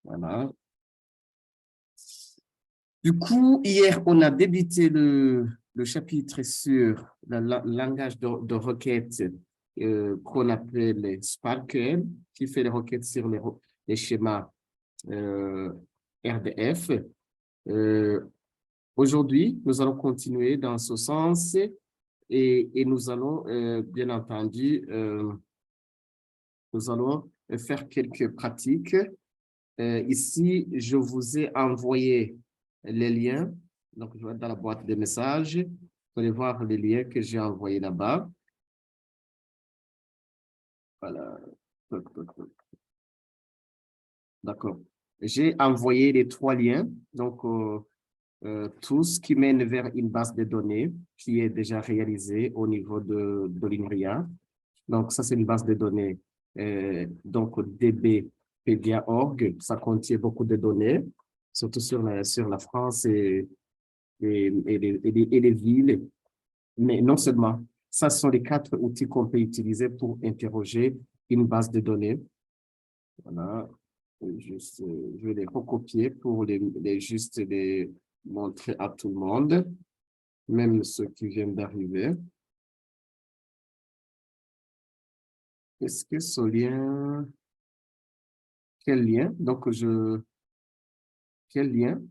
Voilà. Du coup, hier, on a débuté le chapitre sur le langage de requête qu'on appelle SPARQL, qui fait les requêtes sur les schémas RDF. Aujourd'hui, nous allons continuer dans ce sens et nous allons, bien entendu, nous allons faire quelques pratiques. Ici, je vous ai envoyé les liens. Donc, je vais être dans la boîte de messages. Vous allez voir les liens que j'ai envoyés là-bas. Voilà. D'accord. J'ai envoyé les 3 liens. Donc, tout ce qui mène vers une base de données qui est déjà réalisée au niveau de l'INRIA. Donc, ça, c'est une base de données. Donc, dbpedia.org, ça contient beaucoup de données, surtout sur la France et les villes. Mais non seulement, ça sont les 4 outils qu'on peut utiliser pour interroger une base de données. Voilà. Je vais les recopier pour juste les montrer à tout le monde, même ceux qui viennent d'arriver. Est-ce que ce lien... Quel lien? Donc, quel lien?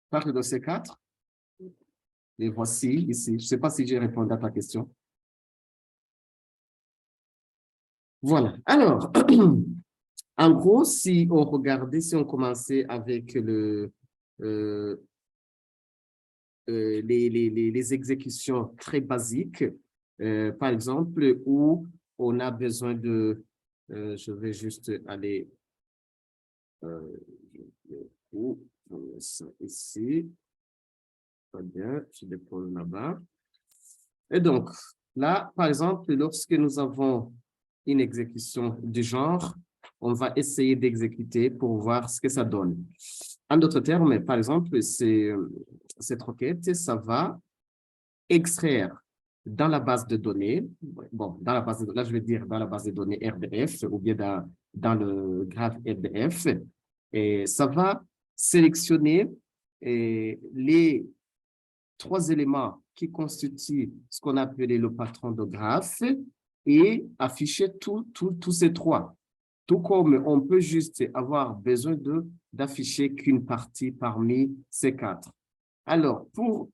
Parle de ces 4. Les voici ici. Je ne sais pas si j'ai répondu à ta question. Voilà. Alors, en gros, si on regardait, si on commençait avec les exécutions très basiques, par exemple, où on a besoin de... je vais juste aller... ici. Très bien, je dépose là-bas. Et donc, là, par exemple, lorsque nous avons une exécution du genre, on va essayer d'exécuter pour voir ce que ça donne. En d'autres termes, par exemple, cette requête, ça va extraire dans la base de données, bon, dans la base de, là, je vais dire dans la base de données RDF ou bien dans le graphe RDF, et ça va sélectionner les 3 éléments qui constituent ce qu'on appelait le patron de graphe et afficher tous ces 3. Tout comme on peut juste avoir besoin d'afficher qu'une partie parmi ces 4. Alors, pour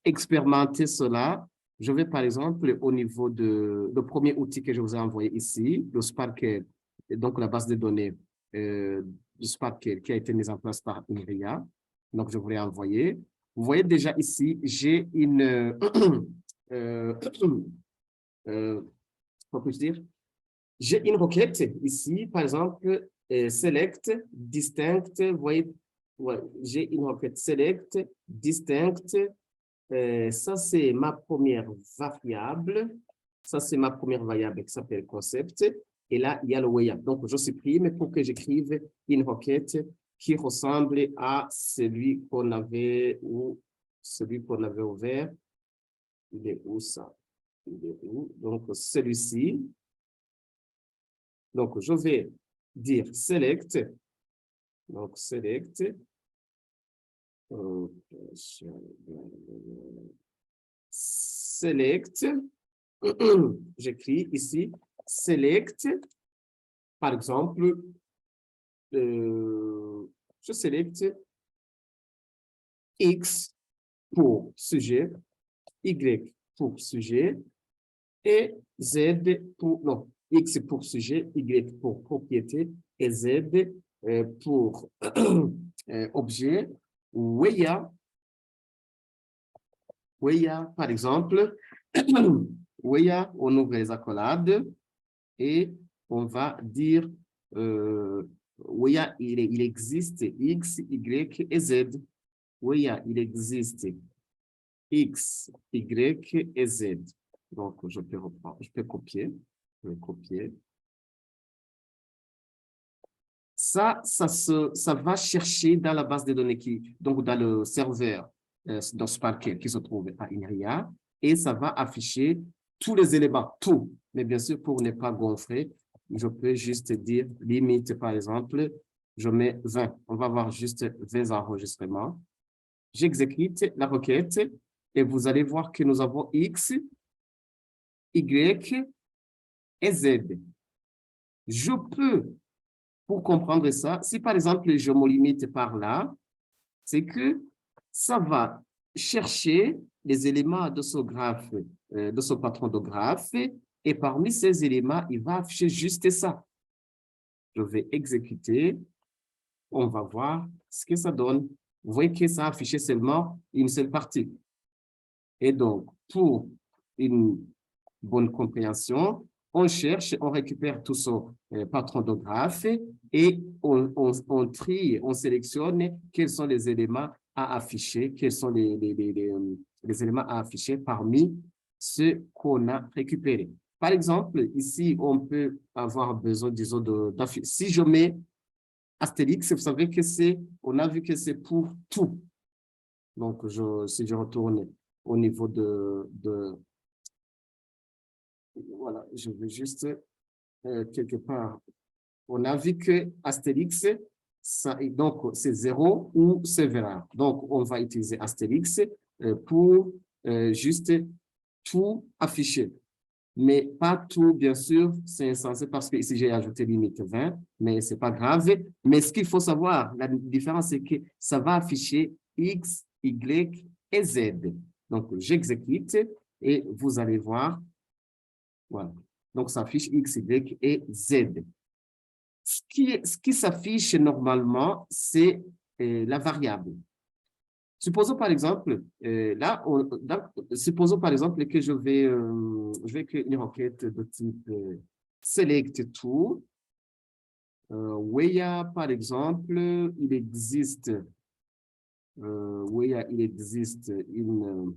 expérimenter cela, je vais par exemple au niveau le premier outil que je vous ai envoyé ici, le SPARQL, donc la base de données du SPARQL qui a été mise en place par INRIA. Donc, je vous l'ai envoyé. Vous voyez déjà ici, j'ai une, comment puis-je dire? J'ai une requête ici, par exemple, select, distinct, vous voyez, ouais, j'ai une requête select, distinct, ça c'est ma première variable, ça c'est ma première variable qui s'appelle concept, et là il y a le way up. Donc je supprime pour que j'écrive une requête qui ressemble à celui qu'on avait ouvert. Il est où ça? Il est où? Donc celui-ci. Donc je vais dire select. Donc select. Select. J'écris ici select. Par exemple, je sélecte X pour sujet, Y pour sujet et Z pour, non, X pour sujet, Y pour propriété et Z pour objet. Weya, par exemple, Weya, on ouvre les accolades et on va dire Weya, il existe X, Y et Z. Weya, il existe X, Y et Z. Donc, je peux reprendre, je peux copier. Je vais copier. Ça va chercher dans la base de données donc dans le serveur dans Spark qui se trouve à INRIA, et ça va afficher tous les éléments, tout. Mais bien sûr, pour ne pas gonfler, je peux juste dire limite, par exemple, je mets 20. On va avoir juste 20 enregistrements. J'exécute la requête et vous allez voir que nous avons X, Y et Z. Je peux, pour comprendre ça, si par exemple je me limite par là, c'est que ça va chercher les éléments de ce graphe, de ce patron de graphe, et parmi ces éléments, il va afficher juste ça. Je vais exécuter, on va voir ce que ça donne. Vous voyez que ça a affiché seulement une seule partie. Et donc, pour une bonne compréhension, on cherche, on récupère tout ce patron de graphe et on trie, on sélectionne quels sont les éléments à afficher, quels sont les éléments à afficher parmi ceux qu'on a récupérés. Par exemple, ici, on peut avoir besoin, disons, d'afficher. Si je mets Astérix, vous savez que c'est, on a vu que c'est pour tout. Donc, si je retourne au niveau voilà, je veux juste quelque part. On a vu que Astérix, donc c'est 0 ou c'est Vera. Donc, on va utiliser Astérix pour juste tout afficher. Mais pas tout, bien sûr, c'est insensé parce que ici, j'ai ajouté limite 20, mais c'est pas grave. Mais ce qu'il faut savoir, la différence, c'est que ça va afficher X, Y et Z. Donc, j'exécute et vous allez voir. Voilà. Donc, ça affiche X, Y et Z. Ce qui s'affiche normalement, c'est la variable. Supposons par exemple, supposons par exemple que je vais créer une requête de type select to, where par exemple, il existe une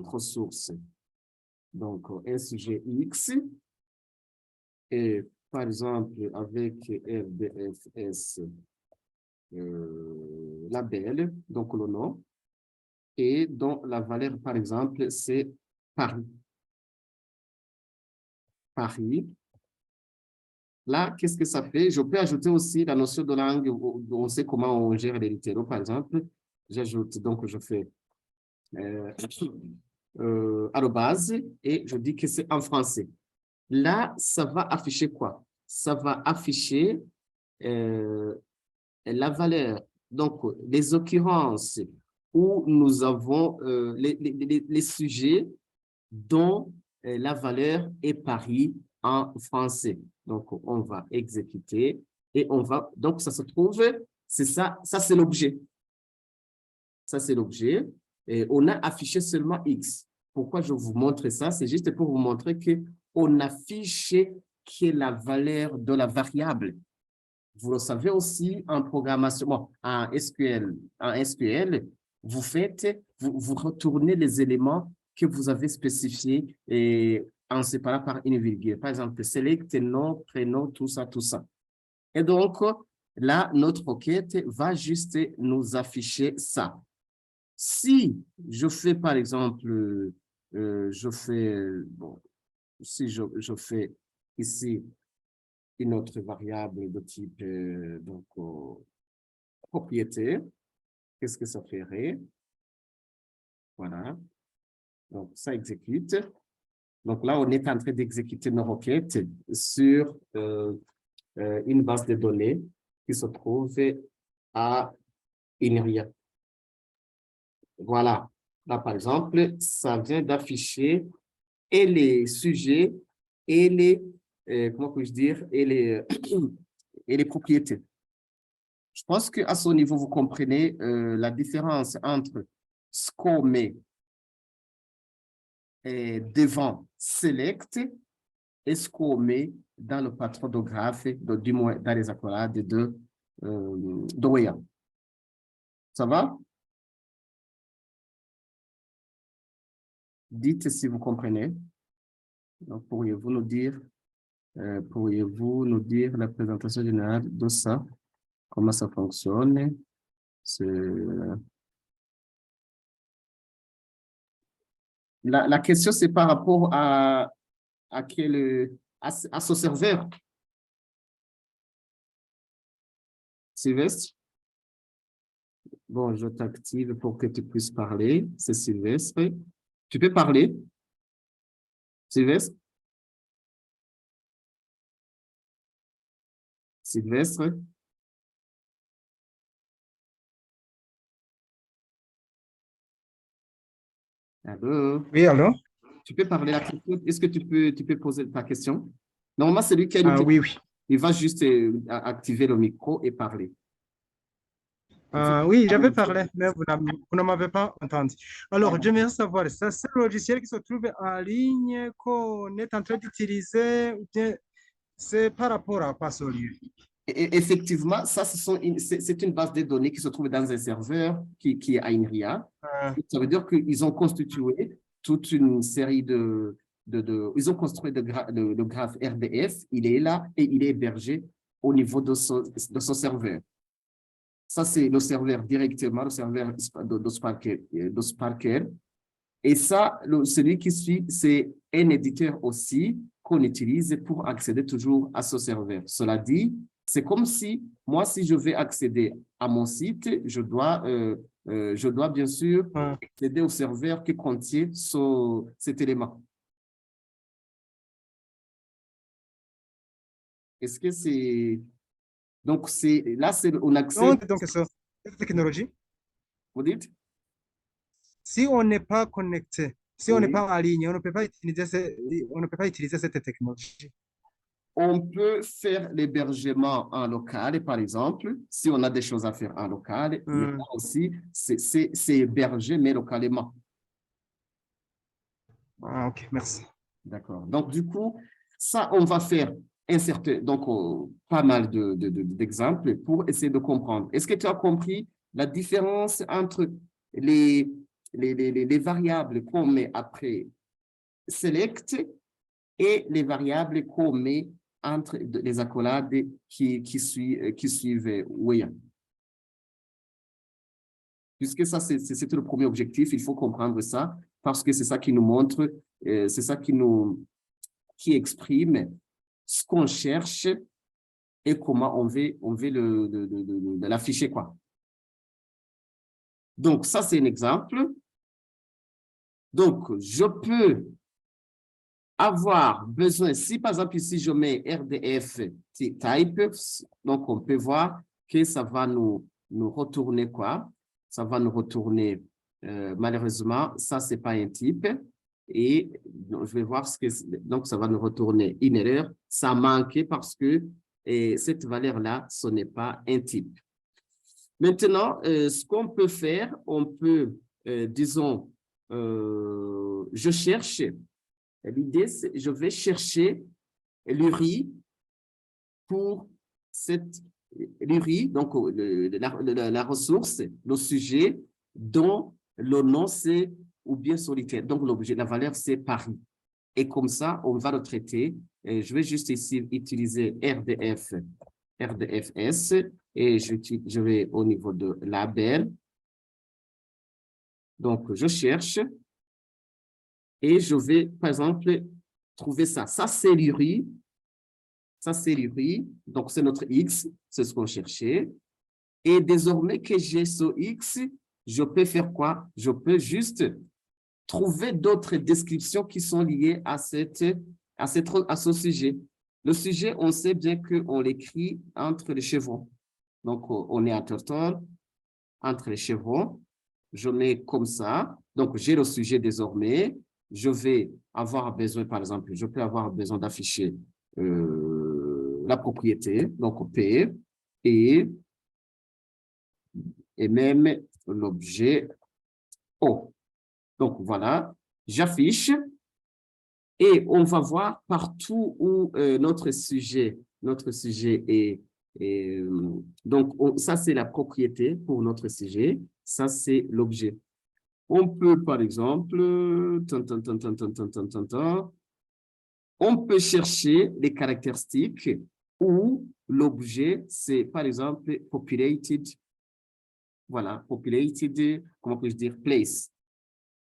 ressource, donc un sujet X, et par exemple avec RDFS label, donc le nom, et dont la valeur, par exemple, c'est Paris. Paris. Là, qu'est-ce que ça fait? Je peux ajouter aussi la notion de langue, on sait comment on gère les littéraux, par exemple. J'ajoute, donc je fais arrobase et je dis que c'est en français. Là, ça va afficher quoi? Ça va afficher la valeur, donc les occurrences où nous avons les sujets dont la valeur est Paris en français. Donc, on va exécuter et on va, donc ça se trouve, c'est ça c'est l'objet. Ça, c'est l'objet. Et on a affiché seulement X. Pourquoi je vous montre ça? C'est juste pour vous montrer qu'on affiche que la valeur de la variable. Vous le savez aussi en programmation, bon, en SQL, vous retournez les éléments que vous avez spécifiés et en séparant par une virgule. Par exemple, select, nom, prénom, tout ça, tout ça. Et donc, là, notre requête va juste nous afficher ça. Si je fais, par exemple, si je fais ici une autre variable de type propriété, qu'est-ce que ça ferait? Voilà. Donc, ça exécute. Donc là, on est en train d'exécuter nos requêtes sur une base de données qui se trouve à INRIA. Voilà. Là, par exemple, ça vient d'afficher et les sujets et les, comment puis-je dire, et les propriétés. Je pense qu'à ce niveau, vous comprenez la différence entre ce qu'on met devant select et ce qu'on met dans le patron de graphe, du moins dans les accolades de Weya. Ça va? Dites si vous comprenez. Pourriez-vous nous dire la présentation générale de ça? Comment ça fonctionne? La question, c'est par rapport à quel à ce serveur. Sylvestre? Bon, je t'active pour que tu puisses parler. C'est Sylvestre. Tu peux parler, Sylvestre? Sylvestre? Allô? Oui, alors? Tu peux parler la question? Est-ce que tu peux poser ta question? Normalement, c'est lui qui a une Ah, question. oui, oui. Il va juste activer le micro et parler. Oui, j'avais parlé, mais vous ne m'avez pas entendu. Alors, j'aimerais savoir, ça, c'est le logiciel qui se trouve en ligne qu'on est en train d'utiliser ou bien c'est par rapport à quoi ce lieu? Effectivement, ça, c'est une base de données qui se trouve dans un serveur qui est à INRIA. Ah, Ça veut dire qu'ils ont constitué toute une série ils ont construit le graphe RDF, il est là et il est hébergé au niveau de son serveur. Ça, c'est le serveur directement, le serveur de Sparker. Et ça, celui qui suit, c'est un éditeur aussi qu'on utilise pour accéder toujours à ce serveur. Cela dit, c'est comme si, moi, si je vais accéder à mon site, je dois bien sûr ah. accéder au serveur qui contient cet élément. Est-ce que c'est... Donc, là, on accède... Donc, cette technologie, Vous dites? si on n'est pas connecté, si on n'est Oui. pas en ligne, on ne peut pas utiliser, on ne peut pas utiliser cette technologie. On peut faire l'hébergement en local, par exemple, si on a des choses à faire en local, mais Hmm. aussi, c'est hébergé, mais localement. Ah, ok, merci. D'accord. Donc, du coup, ça, on va faire donc, pas mal d'exemples pour essayer de comprendre. Est-ce que tu as compris la différence entre les, les variables qu'on met après select et les variables qu'on met entre les accolades qui suivent Wayne. Puisque ça, c'est le premier objectif, il faut comprendre ça, parce que c'est ça qui nous montre, c'est ça qui exprime ce qu'on cherche et comment on veut l'afficher, quoi. Donc, ça, c'est un exemple. Donc, je peux avoir besoin, si par exemple ici je mets RDF type, donc on peut voir que ça va nous retourner quoi? Ça va nous retourner, malheureusement, ça c'est pas un type. Et donc, je vais voir ce que, donc ça va nous retourner une erreur. Ça a manqué parce que cette valeur-là, ce n'est pas un type. Maintenant, ce qu'on peut faire, on peut, disons, je cherche. L'idée, c'est je vais chercher l'URI pour cette l'URI, donc la ressource, le sujet dont le nom c'est ou bien solitaire. Donc l'objet, la valeur c'est Paris. Et comme ça, on va le traiter. Et je vais juste ici utiliser RDFS et je vais au niveau de label. Donc je cherche. Et je vais, par exemple, trouver ça. Ça, c'est l'URI. Ça, c'est l'URI. Donc, c'est notre X. C'est ce qu'on cherchait. Et désormais que j'ai ce X, je peux faire quoi? Je peux juste trouver d'autres descriptions qui sont liées à ce sujet. Le sujet, on sait bien qu'on l'écrit entre les chevrons. Donc, on est à turtle, entre les chevrons. Je mets comme ça. Donc, j'ai le sujet désormais. Je vais avoir besoin, par exemple, je peux avoir besoin d'afficher la propriété, donc P, et même l'objet O. Donc, voilà, j'affiche et on va voir partout où notre sujet est. Donc, ça, c'est la propriété pour notre sujet. Ça, c'est l'objet. On peut, par exemple, on peut chercher les caractéristiques où l'objet, c'est, par exemple, populated, voilà, populated, comment puis-je dire, place.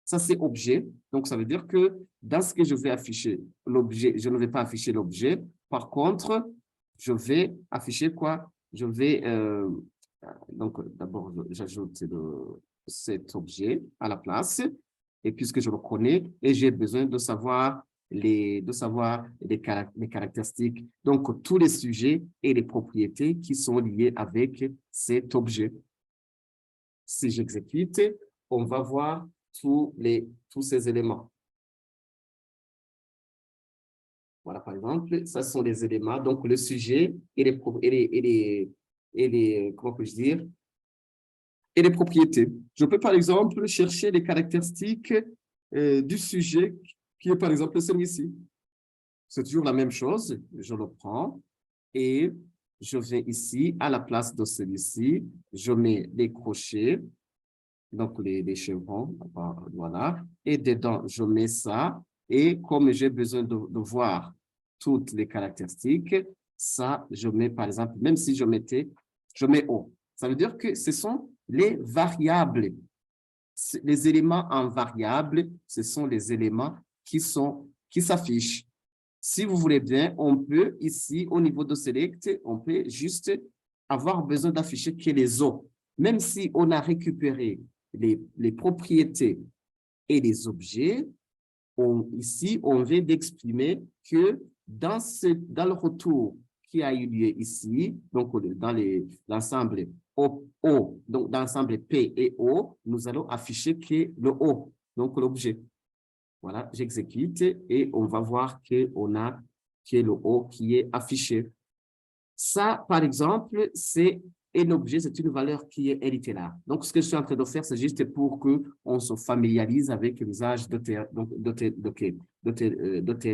Ça, c'est objet. Donc, ça veut dire que dans ce que je vais afficher, l'objet, je ne vais pas afficher l'objet. Par contre, je vais afficher quoi? Je vais, donc, d'abord, j'ajoute cet objet à la place. Et puisque je le connais, et j'ai besoin de savoir les caractéristiques. Donc, tous les sujets et les propriétés qui sont liés avec cet objet. Si j'exécute, on va voir tous ces éléments. Voilà, par exemple, ça sont les éléments, donc le sujet et comment peux-je dire, et les propriétés. Je peux, par exemple, chercher les caractéristiques du sujet qui est, par exemple, celui-ci. C'est toujours la même chose. Je le prends et je viens ici, à la place de celui-ci, je mets les crochets, donc les chevrons, voilà. Et dedans, je mets ça. Et comme j'ai besoin de voir toutes les caractéristiques, ça, je mets, par exemple, même si je mets O. Ça veut dire que ce sont les variables. Les éléments en variable, ce sont les éléments qui s'affichent. Si vous voulez bien, on peut ici, au niveau de Select, on peut juste avoir besoin d'afficher que les O. Même si on a récupéré les propriétés et les objets, ici, on vient d'exprimer que dans le retour qui a eu lieu ici, donc dans l'ensemble O, donc dans l'ensemble P et O, nous allons afficher que le O, donc l'objet. Voilà, j'exécute et on va voir qu'on a que le O qui est affiché. Ça, par exemple, c'est un objet, c'est une valeur qui est héritée-là. Donc, ce que je suis en train de faire, c'est juste pour qu'on se familiarise avec l'usage de telle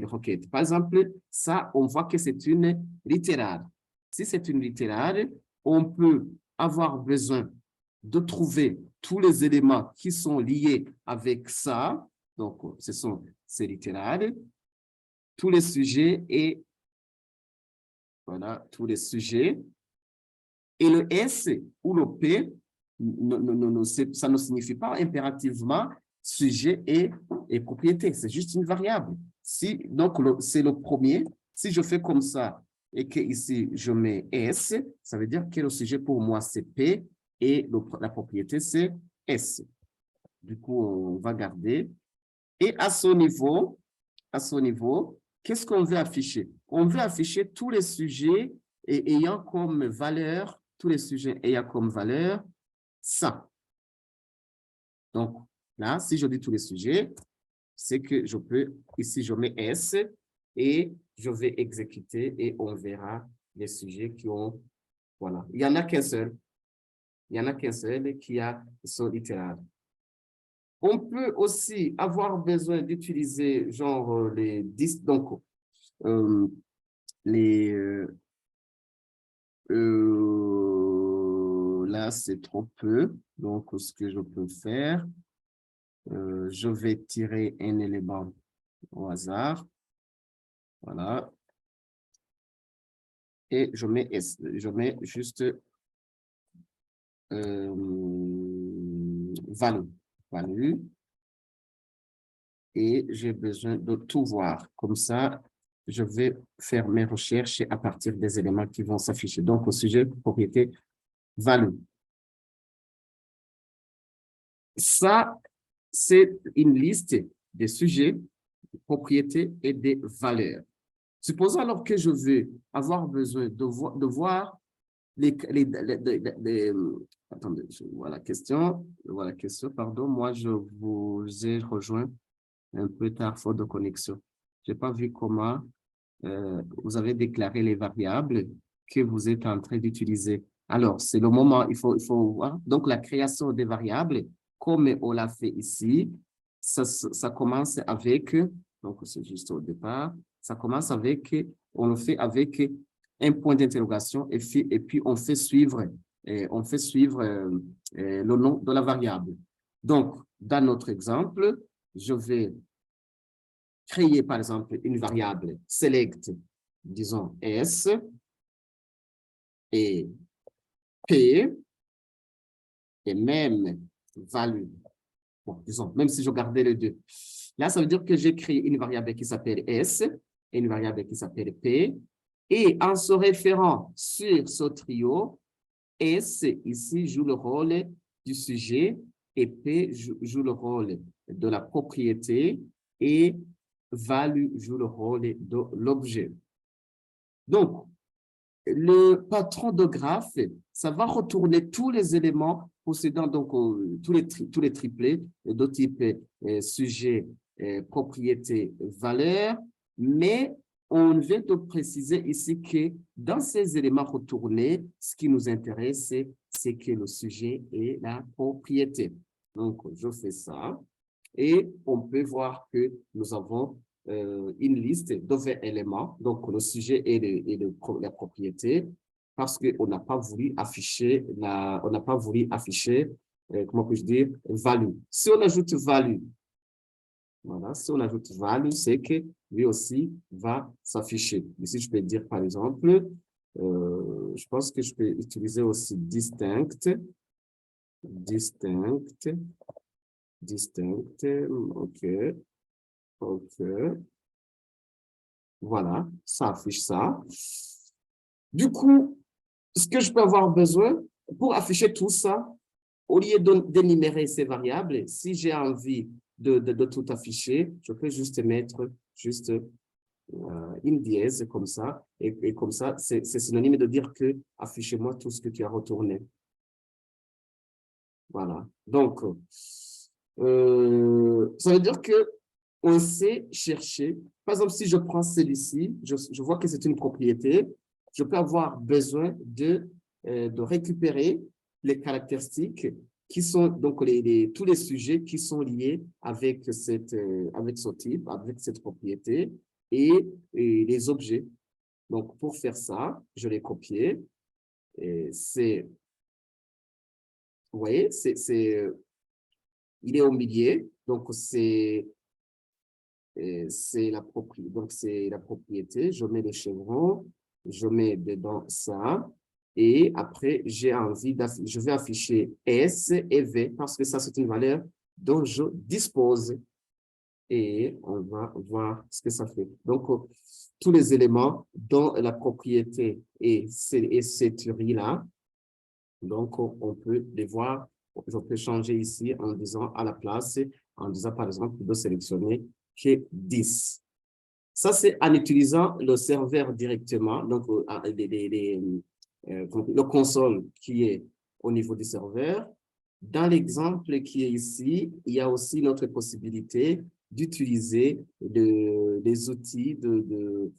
requête. Par exemple, ça, on voit que c'est une littérale. Si c'est une littérale, on peut avoir besoin de trouver tous les éléments qui sont liés avec ça. Donc, ce sont ces littérales, tous les sujets et voilà, tous les sujets. Et le S ou le P, ça ne signifie pas impérativement sujet et propriété. C'est juste une variable. Donc, c'est le premier. Si je fais comme ça et que ici, je mets S, ça veut dire que le sujet pour moi, c'est P et la propriété, c'est S. Du coup, on va garder. Et à ce niveau, qu'est-ce qu'on veut afficher? On veut afficher tous les sujets ayant comme valeur, tous les sujets ayant comme valeur ça. Donc, là, si je dis tous les sujets, c'est que je peux, ici, je mets S et je vais exécuter et on verra les sujets qui ont, voilà. Il n'y en a qu'un seul. Il n'y en a qu'un seul qui a son littéral. On peut aussi avoir besoin d'utiliser genre les 10, donc là, c'est trop peu. Donc, ce que je peux faire, je vais tirer un élément au hasard. Voilà. Et je mets juste value. Et j'ai besoin de tout voir. Comme ça, je vais faire mes recherches à partir des éléments qui vont s'afficher. Donc, au sujet, propriété, value. Ça, c'est une liste des sujets, des propriétés et des valeurs. Supposons alors que je veux avoir besoin de voir attendez, je vois la question. Pardon. Moi, je vous ai rejoint un peu tard, faute de connexion. Je n'ai pas vu comment vous avez déclaré les variables que vous êtes en train d'utiliser. Alors, c'est le moment, il faut voir. Donc, la création des variables, comme on l'a fait ici, ça commence avec, donc c'est juste au départ, ça commence avec, on le fait avec un point d'interrogation et puis on fait suivre le nom de la variable. Donc, dans notre exemple, je vais créer, par exemple, une variable select, disons S, et P, et même value. Bon, disons, même si je gardais les deux. Là, ça veut dire que j'ai créé une variable qui s'appelle S et une variable qui s'appelle P. Et en se référant sur ce trio, S ici joue le rôle du sujet et P joue le rôle de la propriété et value joue le rôle de l'objet. Donc, le patron de graphe, ça va retourner tous les éléments possédant donc tous les triplets de type sujet, propriété, valeur, mais on vient de préciser ici que dans ces éléments retournés, ce qui nous intéresse, c'est que le sujet et la propriété. Donc, je fais ça et on peut voir que nous avons une liste de 20 éléments, donc le sujet et la propriété, parce qu'on n'a pas voulu afficher, comment puis-je dire, value. Si on ajoute value, voilà, si on ajoute value, c'est que lui aussi va s'afficher. Ici, je peux dire par exemple, je pense que je peux utiliser aussi distinct, ok, ok. Voilà, ça affiche ça. Du coup, ce que je peux avoir besoin pour afficher tout ça, au lieu d'énumérer ces variables, si j'ai envie de tout afficher, je peux juste mettre juste une dièse comme ça, et comme ça, c'est synonyme de dire que affichez-moi tout ce que tu as retourné. Voilà. Donc, ça veut dire que on sait chercher. Par exemple, si je prends celui-ci, je vois que c'est une propriété, je peux avoir besoin de récupérer les caractéristiques qui sont donc tous les sujets qui sont liés avec avec ce type, avec cette propriété et les objets. Donc, pour faire ça, je l'ai copié. Vous voyez, il est au milieu, donc c'est la propriété. Donc, c'est la propriété. Je mets le chevron, je mets dedans ça. Et après, je vais afficher S et V parce que ça, c'est une valeur dont je dispose. Et on va voir ce que ça fait. Donc, tous les éléments dont la propriété est cette là, donc on peut les voir. Je peux changer ici en disant à la place, en disant par exemple de sélectionner que 10. Ça, c'est en utilisant le serveur directement, donc le console qui est au niveau du serveur. Dans l'exemple qui est ici, il y a aussi notre possibilité d'utiliser des outils de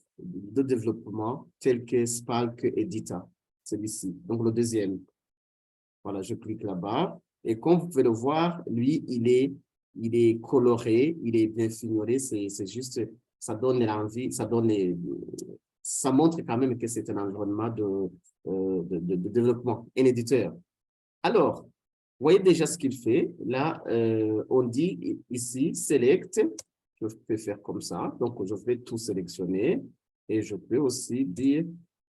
développement tels que Spark Editor, celui-ci. Donc, le deuxième. Voilà, je clique là-bas. Et comme vous pouvez le voir, lui, il est coloré, il est bien figuré. C'est juste, ça donne l'envie, ça montre quand même que c'est un environnement de développement, un éditeur. Alors, vous voyez déjà ce qu'il fait. Là, on dit ici, select. Je peux faire comme ça. Donc, je vais tout sélectionner. Et je peux aussi dire,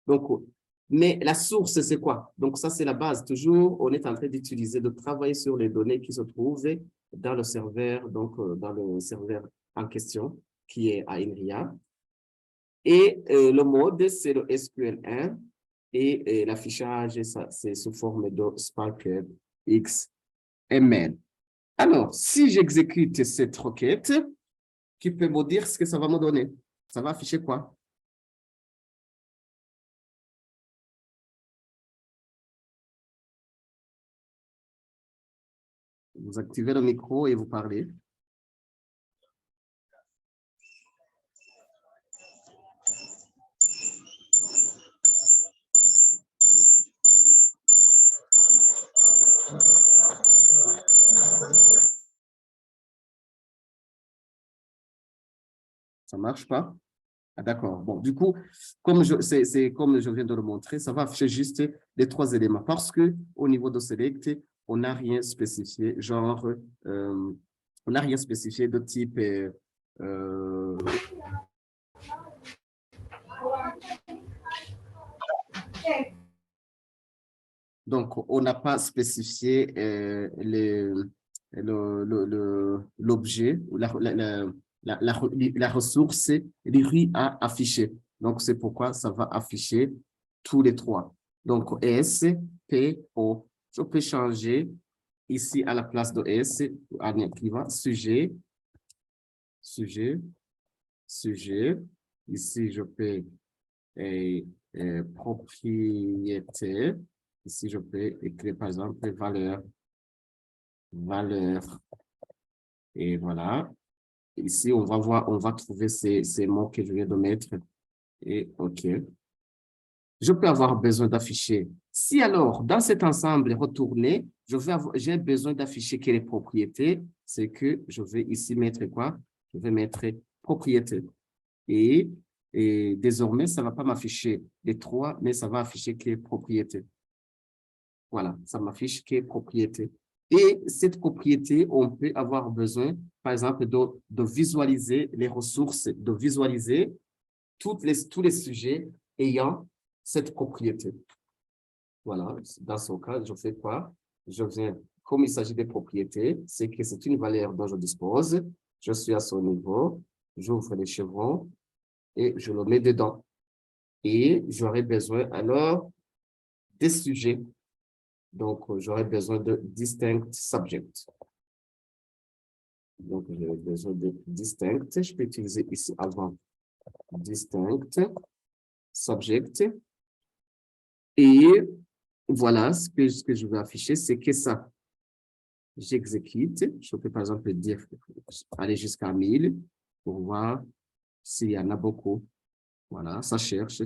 donc, mais la source, c'est quoi? Donc, ça, c'est la base. Toujours, on est en train d'utiliser, de travailler sur les données qui se trouvent dans le serveur, donc dans le serveur en question, qui est à INRIA. Et le mode, c'est le SQL1. Et l'affichage, c'est sous forme de Spark XML. Alors, si j'exécute cette requête, qui peut me dire ce que ça va me donner? Ça va afficher quoi? Vous activez le micro et vous parlez. Ça ne marche pas? Ah, d'accord. Bon, du coup, comme comme je viens de le montrer, ça va afficher juste les 3 éléments parce que au niveau de select, on n'a rien spécifié, genre, on n'a rien spécifié de type donc, on n'a pas spécifié l'objet ou la ressource riz à afficher. Donc, c'est pourquoi ça va afficher tous les trois. Donc, S, P, O. Je peux changer ici à la place de S, en écrivant sujet, sujet, sujet. Ici, je peux propriété. Ici, je peux écrire, par exemple, valeur, valeur. Et voilà. Ici, on va voir, on va trouver ces mots que je viens de mettre. Et OK. Je peux avoir besoin d'afficher. Si alors, dans cet ensemble retourné, j'ai besoin d'afficher quelle est propriété, c'est que je vais ici mettre quoi? Je vais mettre propriété. Et désormais, ça ne va pas m'afficher les trois, mais ça va afficher quelle est propriété. Voilà, ça m'affiche quelle est propriété. Et cette propriété, on peut avoir besoin, par exemple, de visualiser les ressources, de visualiser tous les sujets ayant cette propriété. Voilà, dans ce cas, je fais quoi? Je viens, comme il s'agit des propriétés, c'est que c'est une valeur dont je dispose. Je suis à son niveau, j'ouvre les chevrons et je le mets dedans. Et j'aurai besoin alors des sujets. Donc, j'aurai besoin de distinct subject. Donc, j'ai besoin de distinct. Je peux utiliser ici avant distinct subject. Et voilà, ce que je vais afficher, c'est que ça, j'exécute. Je peux par exemple dire, aller jusqu'à 1000 pour voir s'il y en a beaucoup. Voilà, ça cherche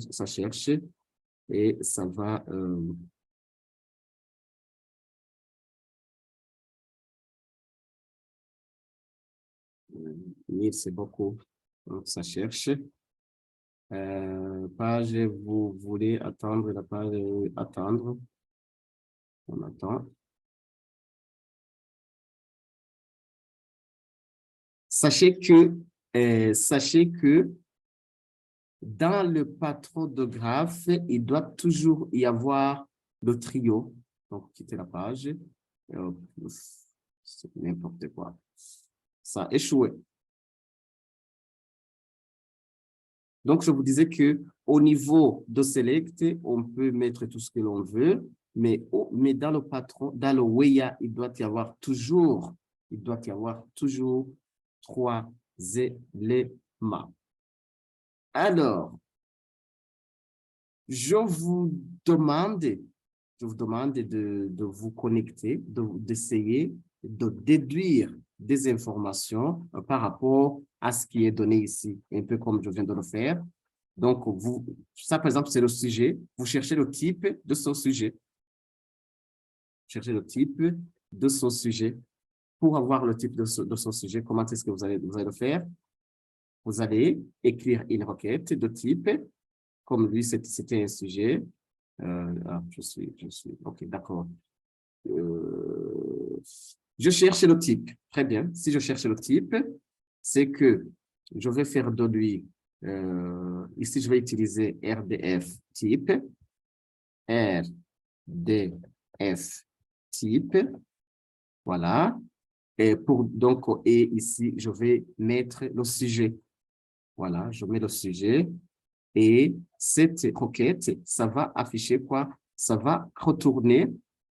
et ça va... 1000, c'est beaucoup. Donc, ça cherche. Page, vous voulez attendre la page, attendre. On attend. Sachez que dans le patron de graphe, il doit toujours y avoir le trio. Donc, quittez la page. C'est n'importe quoi. Ça a échoué. Donc, je vous disais que au niveau de select, on peut mettre tout ce que l'on veut, mais dans le patron, dans le WEA, il doit y avoir toujours trois éléments. Alors, je vous demande de vous connecter, d'essayer de déduire des informations par rapport à ce qui est donné ici, un peu comme je viens de le faire. Donc, ça, par exemple, c'est le sujet. Vous cherchez le type de son sujet. Cherchez le type de son sujet. Pour avoir le type de son sujet, comment est-ce que vous allez le faire? Vous allez écrire une requête de type, comme lui, c'était un sujet. Je suis, OK, d'accord. Je cherche le type. Très bien. Si je cherche le type, c'est que je vais faire de lui, ici, je vais utiliser RDF type. RDF type. Voilà. Et ici, je vais mettre le sujet. Voilà, je mets le sujet. Et cette requête, ça va afficher quoi? Ça va retourner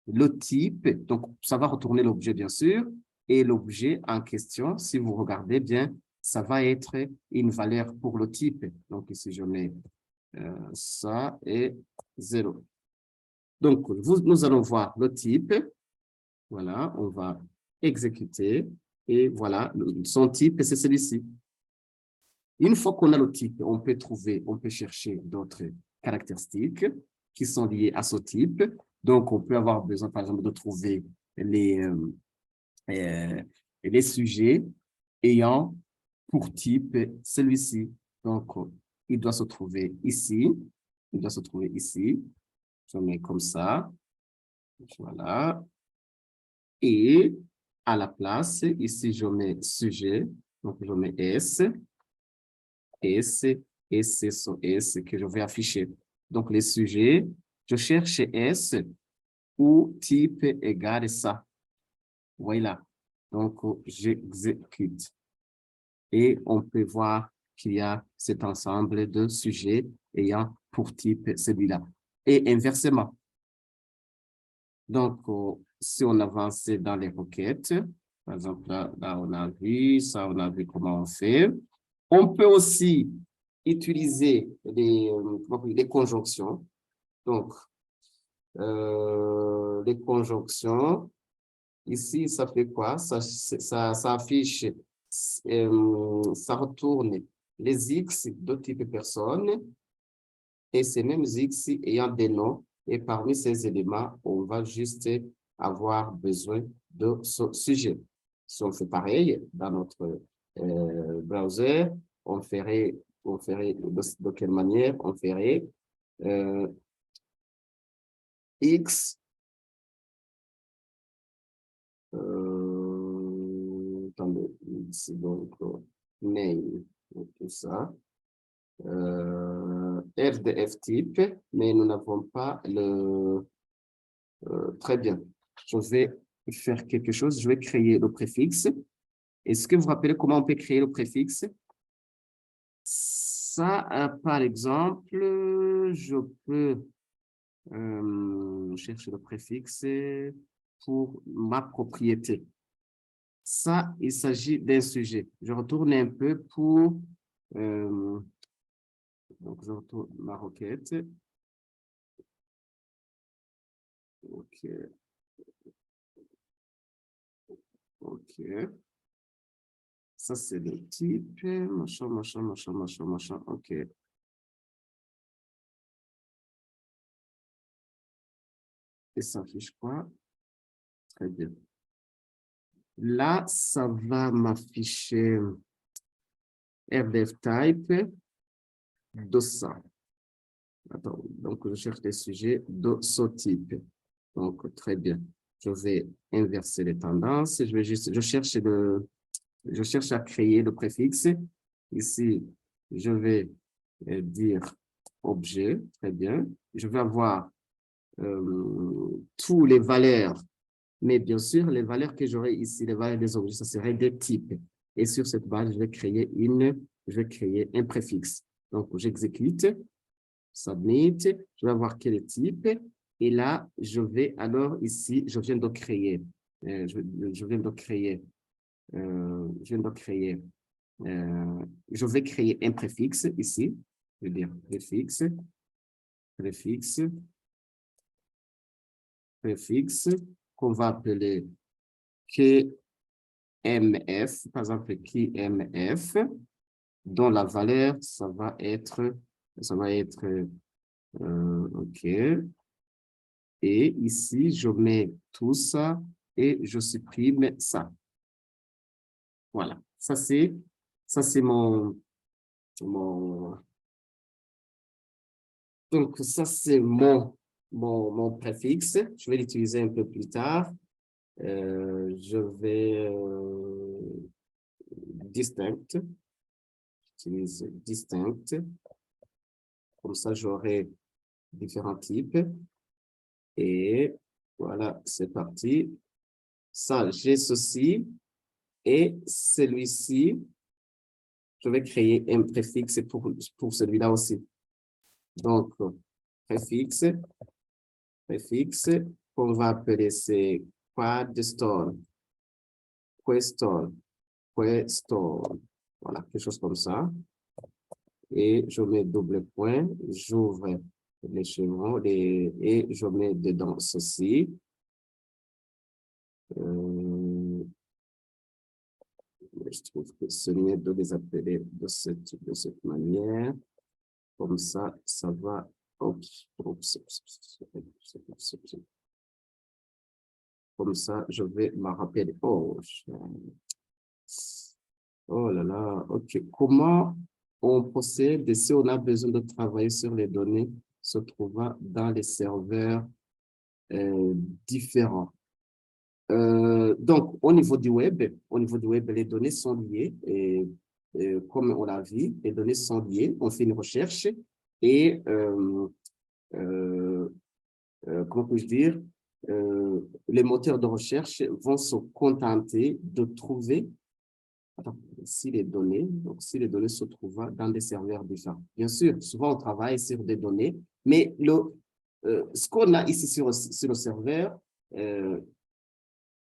le type, donc ça va retourner l'objet bien sûr, et l'objet en question, si vous regardez bien, ça va être une valeur pour le type. Donc ici, je mets ça et 0. Donc, nous allons voir le type. Voilà, on va exécuter et voilà, son type, c'est celui-ci. Une fois qu'on a le type, on peut chercher d'autres caractéristiques qui sont liées à ce type. Donc, on peut avoir besoin, par exemple, de trouver les sujets ayant pour type celui-ci. Donc, il doit se trouver ici. Il doit se trouver ici. Je mets comme ça. Voilà. Et à la place, ici, je mets sujet. Donc, je mets S. S, et c'est ce S que je vais afficher. Donc, les sujets, je cherche S ou type égale ça. Voilà. Donc, j'exécute. Et on peut voir qu'il y a cet ensemble de sujets ayant pour type celui-là. Et inversement. Donc, si on avance dans les requêtes, par exemple, là, on a vu ça, on a vu comment on fait. On peut aussi utiliser les conjonctions. Donc, les conjonctions, ici, ça fait quoi? Ça affiche, ça retourne les X de type personne et ces mêmes X ayant des noms. Et parmi ces éléments, on va juste avoir besoin de ce sujet. Si on fait pareil dans notre browser, on ferait de quelle manière? On ferait X, attendez, c'est donc name, tout ça. F de F type, mais nous n'avons pas le... très bien. Je vais faire quelque chose. Je vais créer le préfixe. Est-ce que vous vous rappelez comment on peut créer le préfixe? Ça, par exemple, je peux chercher le préfixe pour ma propriété. Ça, il s'agit d'un sujet. Je retourne un peu pour... donc, je retourne ma requête. OK. OK. Ça, c'est le type. Machin. OK. Et ça affiche quoi? Très bien. Là, ça va m'afficher RDF type de ça. Attends, donc je cherche des sujets de ce type. Donc, très bien. Je vais inverser les tendances. Je cherche à créer le préfixe. Ici, je vais dire objet. Très bien. Je vais avoir tous les valeurs. Mais bien sûr, les valeurs que j'aurai ici, les valeurs des objets, ça serait des types. Et sur cette base, je vais créer un préfixe. Donc, j'exécute, submit, je vais voir quel est le type. Et là, je vais alors ici, je viens de créer un préfixe ici. Je vais dire préfixe, qu'on va appeler KMF, par exemple, KMF, dont la valeur, ça va être OK. Et ici, je mets tout ça et je supprime ça. Voilà. Ça, c'est donc, ça, c'est mon préfixe. Je vais l'utiliser un peu plus tard. Je vais distinct. J'utilise distinct. Comme ça, j'aurai différents types. Et voilà, c'est parti. Ça, j'ai ceci. Et celui-ci, je vais créer un préfixe pour celui-là aussi. Donc, préfixe, qu'on va appeler c'est quadstore. Voilà, quelque chose comme ça. Et je mets double point, j'ouvre les chevrons et je mets dedans ceci. Je trouve que c'est mieux de les appeler de cette manière. Comme ça, ça va. Comme ça, je vais me rappeler. Oh là là, OK. Comment on procède si on a besoin de travailler sur les données se trouvant dans les serveurs différents? Donc, au niveau du web, les données sont liées. Et comme on l'a vu, les données sont liées. On fait une recherche et, comment puis-je dire, les moteurs de recherche vont se contenter de trouver si les données se trouvent dans des serveurs différents. Bien sûr, souvent on travaille sur des données, mais ce qu'on a ici sur le serveur,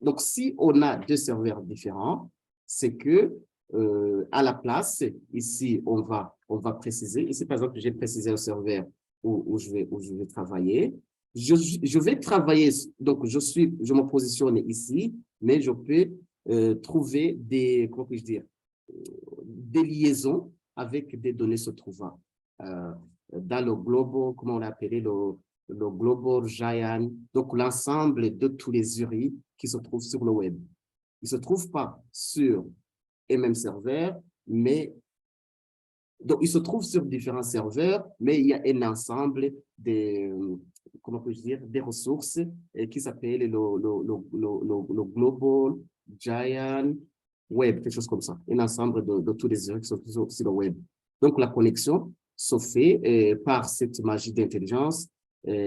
donc si on a deux serveurs différents, c'est que à la place, ici, on va préciser, ici par exemple, j'ai précisé au serveur où je vais travailler. Je vais travailler, donc je me positionne ici, mais je peux trouver des, comment puis-je dire, des liaisons avec des données se trouvant dans le global, comment on l'a appelé, le Global Giant, donc l'ensemble de tous les URI qui se trouvent sur le web. Ils ne se trouvent pas sur les mêmes serveurs, mais donc ils se trouvent sur différents serveurs, mais il y a un ensemble des, comment peux-je dire, des ressources qui s'appellent le Global Giant Web, quelque chose comme ça, un ensemble de tous les URI qui sont sur le web. Donc la connexion se fait par cette magie d'intelligence,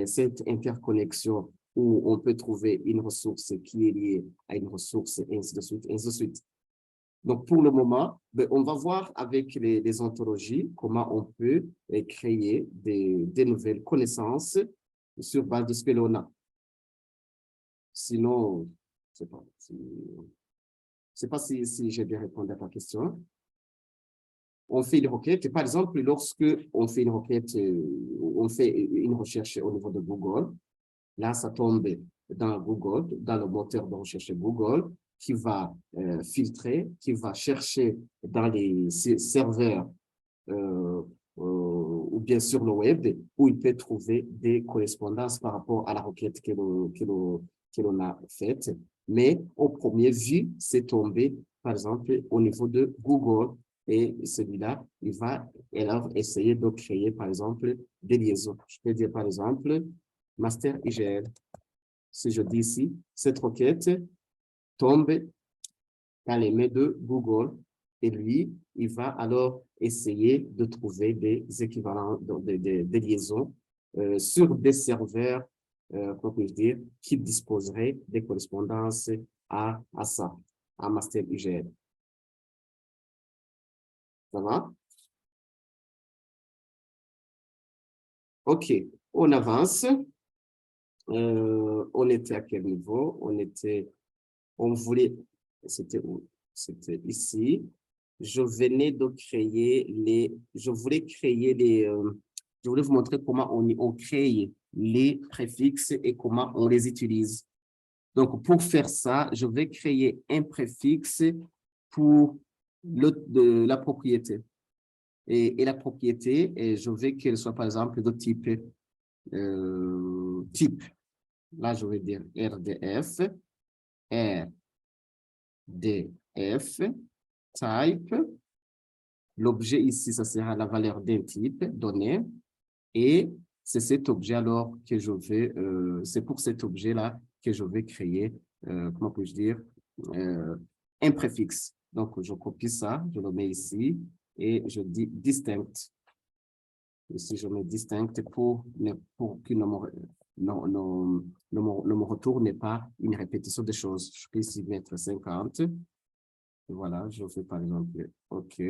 cette interconnexion où on peut trouver une ressource qui est liée à une ressource, et ainsi de suite, ainsi de suite. Donc, pour le moment, on va voir avec les ontologies comment on peut créer des nouvelles connaissances sur base de ce que l'on a. Sinon, je ne sais pas si j'ai bien répondu à ta question. On fait une requête. Par exemple, lorsque on fait une requête, on fait une recherche au niveau de Google, là, ça tombe dans Google, dans le moteur de recherche Google, qui va filtrer, qui va chercher dans les serveurs ou bien sur le web, où il peut trouver des correspondances par rapport à la requête que l'on a faite. Mais au premier vue, c'est tombé, par exemple, au niveau de Google. Et celui-là, il va alors essayer de créer, par exemple, des liaisons. Je peux dire, par exemple, master IGL. Si je dis ici, cette requête tombe dans les mains de Google et lui, il va alors essayer de trouver des équivalents, des liaisons sur des serveurs, comment puis-je dire, qui disposeraient des correspondances à ça, à master IGL. Ça va? OK, on avance. On était à quel niveau? On voulait, c'était où? C'était ici. Je voulais vous montrer comment on crée les préfixes et comment on les utilise. Donc, pour faire ça, je vais créer un préfixe pour la propriété. Et la propriété, je veux qu'elle soit, par exemple, de type type. Là, je vais dire RDF, RDF, type. L'objet ici, ça sera la valeur d'un type donné. Et c'est cet objet alors que je vais, c'est pour cet objet-là que je vais créer, comment puis-je dire, un préfixe. Donc, je copie ça, je le mets ici et je dis distinct. Ici, je mets distinct pour que ne me retourne pas une répétition des choses. Je peux ici mettre 50. Voilà, je fais par exemple OK.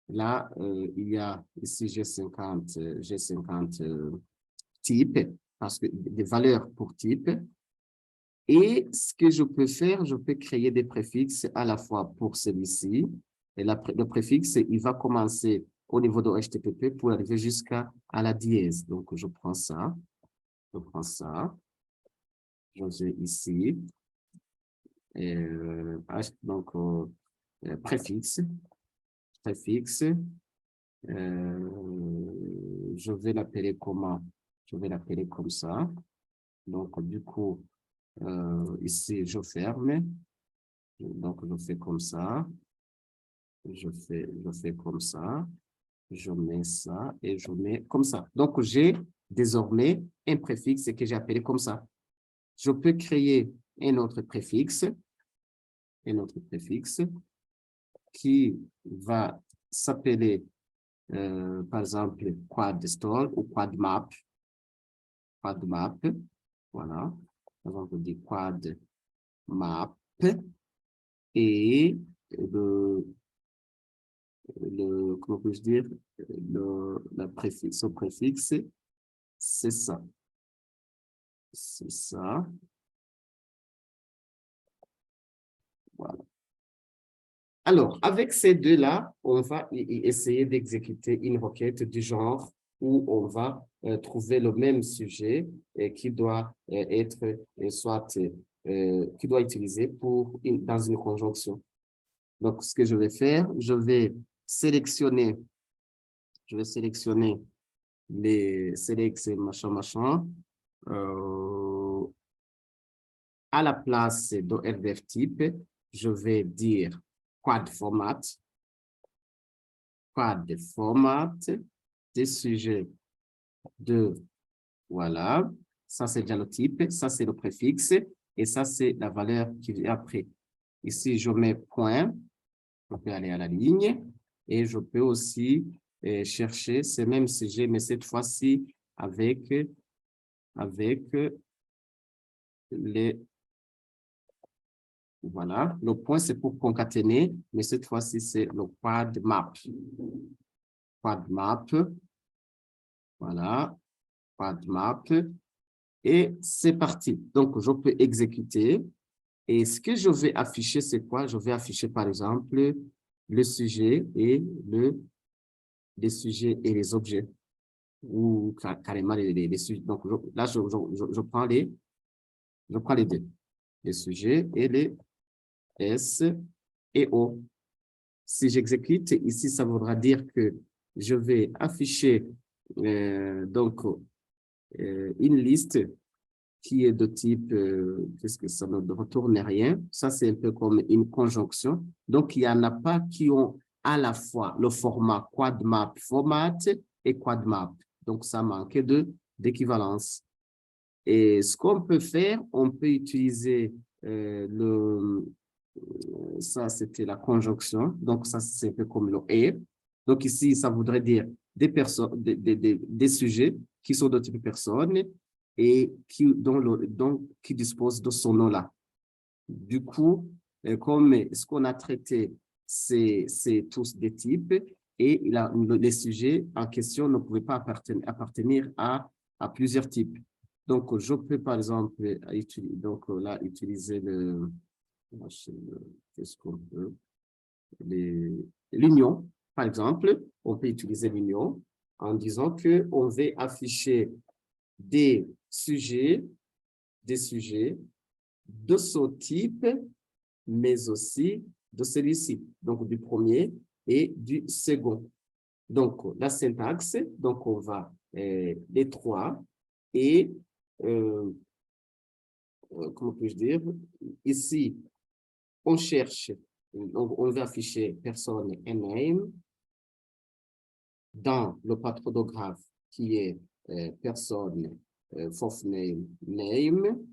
Là, il y a ici G50 types, parce que des valeurs pour type. Et ce que je peux faire, je peux créer des préfixes à la fois pour celui-ci. Et le préfixe, il va commencer au niveau de HTTP pour arriver jusqu'à la dièse. Donc, je prends ça. Je vais ici. Donc, préfixe. Je vais l'appeler comment? Je vais l'appeler comme ça. Donc, du coup, ici, je ferme. Donc, je fais comme ça. Je fais comme ça. Je mets ça et je mets comme ça. Donc, j'ai désormais un préfixe que j'ai appelé comme ça. Je peux créer un autre préfixe qui va s'appeler, par exemple, quad store ou quad map. Voilà. par exemple, des quad map et comment puis-je dire, le préfixe, au préfixe, c'est ça. C'est ça. Voilà. Alors, avec ces deux-là, on va essayer d'exécuter une requête du genre où on va trouver le même sujet qui doit être soit qui doit utiliser dans une conjonction. Donc, ce que je vais faire, je vais sélectionner les sélects machin. À la place de RDF type, je vais dire quad format des sujets de, voilà, ça c'est déjà le type, ça c'est le préfixe, et ça c'est la valeur qui vient après. Ici, je mets point, je peux aller à la ligne, et je peux aussi chercher ces mêmes sujets, mais cette fois-ci avec les... Voilà, le point c'est pour concaténer, mais cette fois-ci c'est le quad map. Quad map, voilà, quad map, et c'est parti. Donc, je peux exécuter, et ce que je vais afficher, c'est quoi? Je vais afficher, par exemple, le sujet et les sujets et les objets, ou carrément les sujets. Donc, là, je prends les deux, les sujets et les S et O. Si j'exécute, ici, ça voudra dire que je vais afficher donc une liste qui est de type, qu'est-ce que ça ne retourne rien. Ça, c'est un peu comme une conjonction. Donc, il n'y en a pas qui ont à la fois le format quadmap format et quadmap. Donc, ça manque d'équivalence. Et ce qu'on peut faire, on peut utiliser ça, c'était la conjonction. Donc, ça, c'est un peu comme le « et ». Donc, ici, ça voudrait dire des personnes, des sujets qui sont de type personne et qui disposent de ce nom-là. Du coup, comme ce qu'on a traité, c'est tous des types et les sujets en question ne pouvaient pas appartenir à plusieurs types. Donc, je peux, par exemple, utiliser qu'est-ce qu'on peut, l'union, par exemple, on peut utiliser l'union en disant qu'on veut afficher des sujets de ce type, mais aussi de celui-ci, donc du premier et du second. Donc, la syntaxe, donc on va les trois et comment puis-je dire, ici, on cherche, donc on va afficher personne et name dans le patrodographe qui est personne, fourth name, name,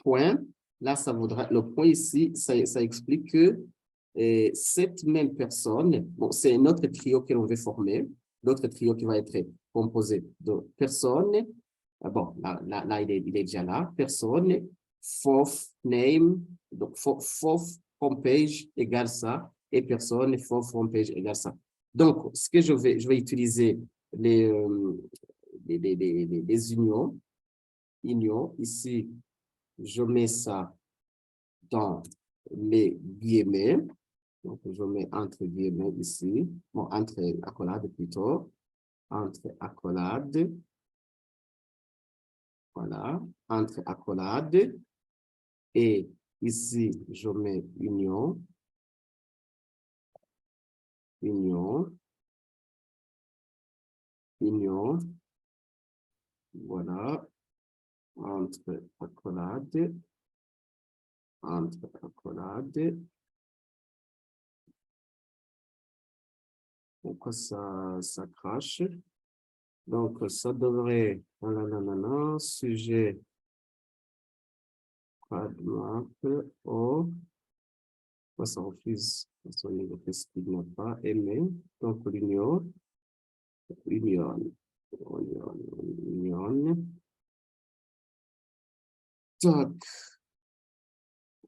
point. Là, ça voudra, le point ici, ça explique que cette même personne, bon, c'est un autre trio que l'on veut former, l'autre trio qui va être composé de personne, bon, là il est déjà là, personne, fourth name, donc fourth homepage égale ça, et personne, fourth homepage égale ça. Donc, ce que je vais utiliser les unions, ici, je mets ça dans les guillemets. Donc, je mets entre guillemets ici. Bon, entre accolades plutôt. Entre accolades. Voilà. Entre accolades. Et ici, je mets union. Union. Union. Voilà. Entre accolades. Entre accolades. Pourquoi ça crache? Donc, ça devrait, sujet, quadmap, O, ça refuse, parce qu'il n'a pas aimé, donc l'union, union, Tac.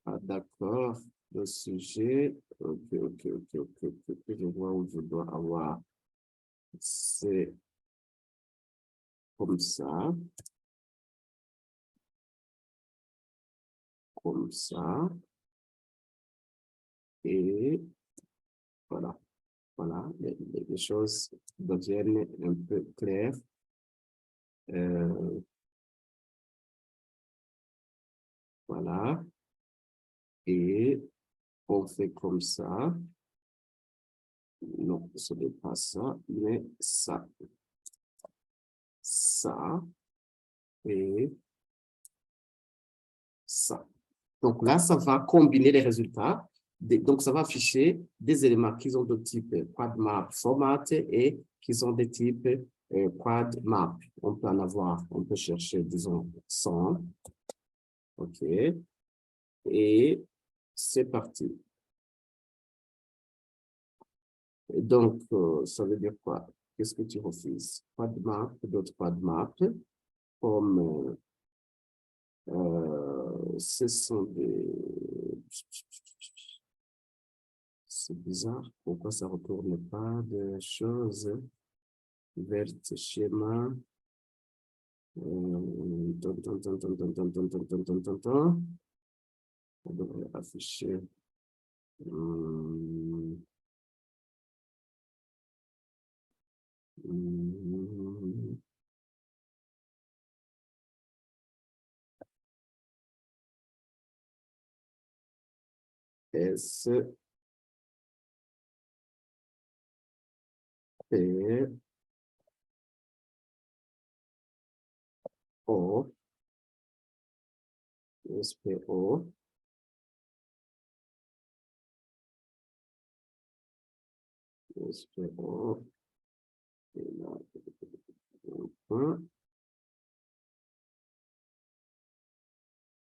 Ah, d'accord. Le sujet. Ok. Je vois où je dois avoir. C'est comme ça. Comme ça. Et voilà. Voilà. Les choses deviennent un peu claires. Voilà. Et on fait comme ça. Non, ce n'est pas ça, mais ça. Ça et ça. Donc là, ça va combiner les résultats. Donc, ça va afficher des éléments qui ont de type quad map format et qui sont des types quad map. On peut en avoir, on peut chercher, disons, 100. OK. Et c'est parti. Et donc, ça veut dire quoi? Qu'est-ce que tu refuses? Quad map, d'autres quad map, comme ce sont des... C'est bizarre, pourquoi ça ne retourne pas de choses vertes schéma. On devrait afficher. S P O S P O S P O et là,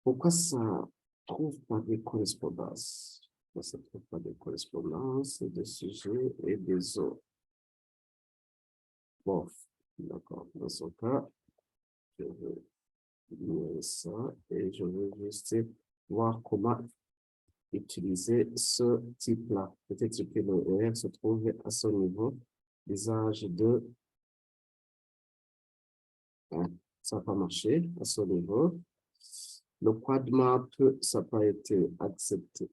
pourquoi ça ne trouve pas de correspondance? Pourquoi ça ne trouve pas de correspondance des sujets et des autres? Bon, d'accord. Dans ce cas, je vais lire ça et je vais juste voir comment utiliser ce type-là. Peut-être que le R se trouve à ce niveau. L'usage de... ça n'a pas marché à ce niveau. Le quad map, ça n'a pas été accepté.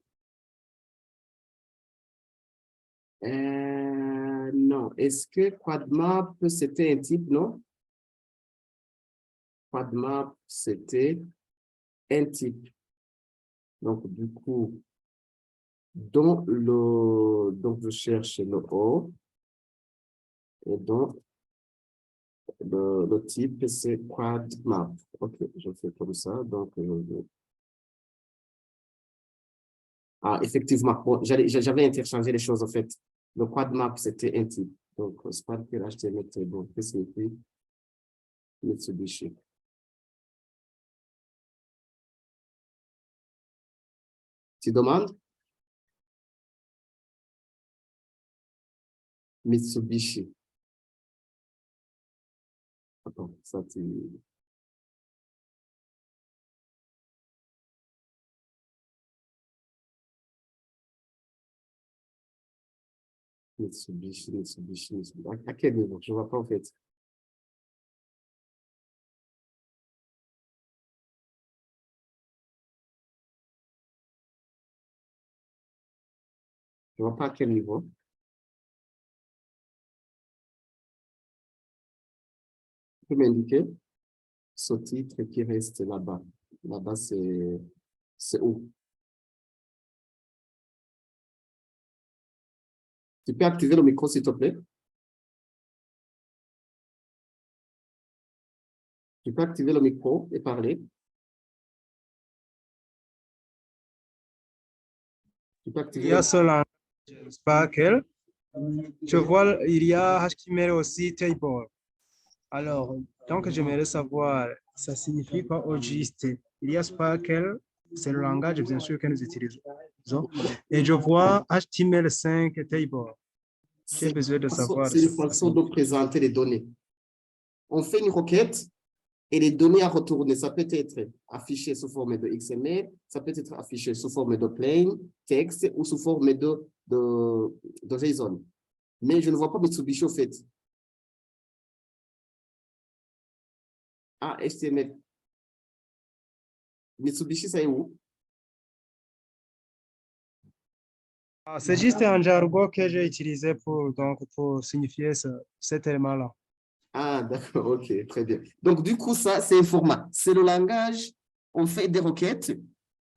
Non. Est-ce que quad map, c'était un type, non? Quad map, c'était un type. Donc, du coup, donc je cherche le O. Et donc, le type, c'est quad map. OK, je fais comme ça. Donc, ah, effectivement, bon, j'avais interchangé les choses, en fait. Le quad map, c'était un type. Donc, c'est pas que l'HTML est bon. Qu'est-ce que c'est? Mitsubishi. Tu demandes? Mitsubishi. Attends, ça, tu... Mitsubishi. À quel niveau? Je ne vois pas, en fait. Je ne vois pas à quel niveau. Tu peux m'indiquer ce titre qui reste là-bas. Là-bas, c'est où? Tu peux activer le micro, s'il te plaît? Tu peux activer le micro et parler? Tu peux activer Il y a ce langage Sparkle. Je vois, il y a HTML aussi table. Alors, donc j'aimerais savoir, ça signifie quoi au juste? Il y a Sparkle, c'est le langage bien sûr que nous utilisons. Et je vois HTML5 table. J'ai besoin de savoir. C'est une fonction de présenter les données. On fait une requête Et les données à retourner, ça peut être affiché sous forme de XML, ça peut être affiché sous forme de plain text ou sous forme de JSON. Mais je ne vois pas Mitsubishi au fait. Ah, HTML. Mitsubishi, ça est où? C'est juste un jargon que j'ai utilisé pour signifier cet élément-là. Ah, d'accord, ok, très bien. Donc, du coup, ça, c'est un format. C'est le langage, on fait des requêtes,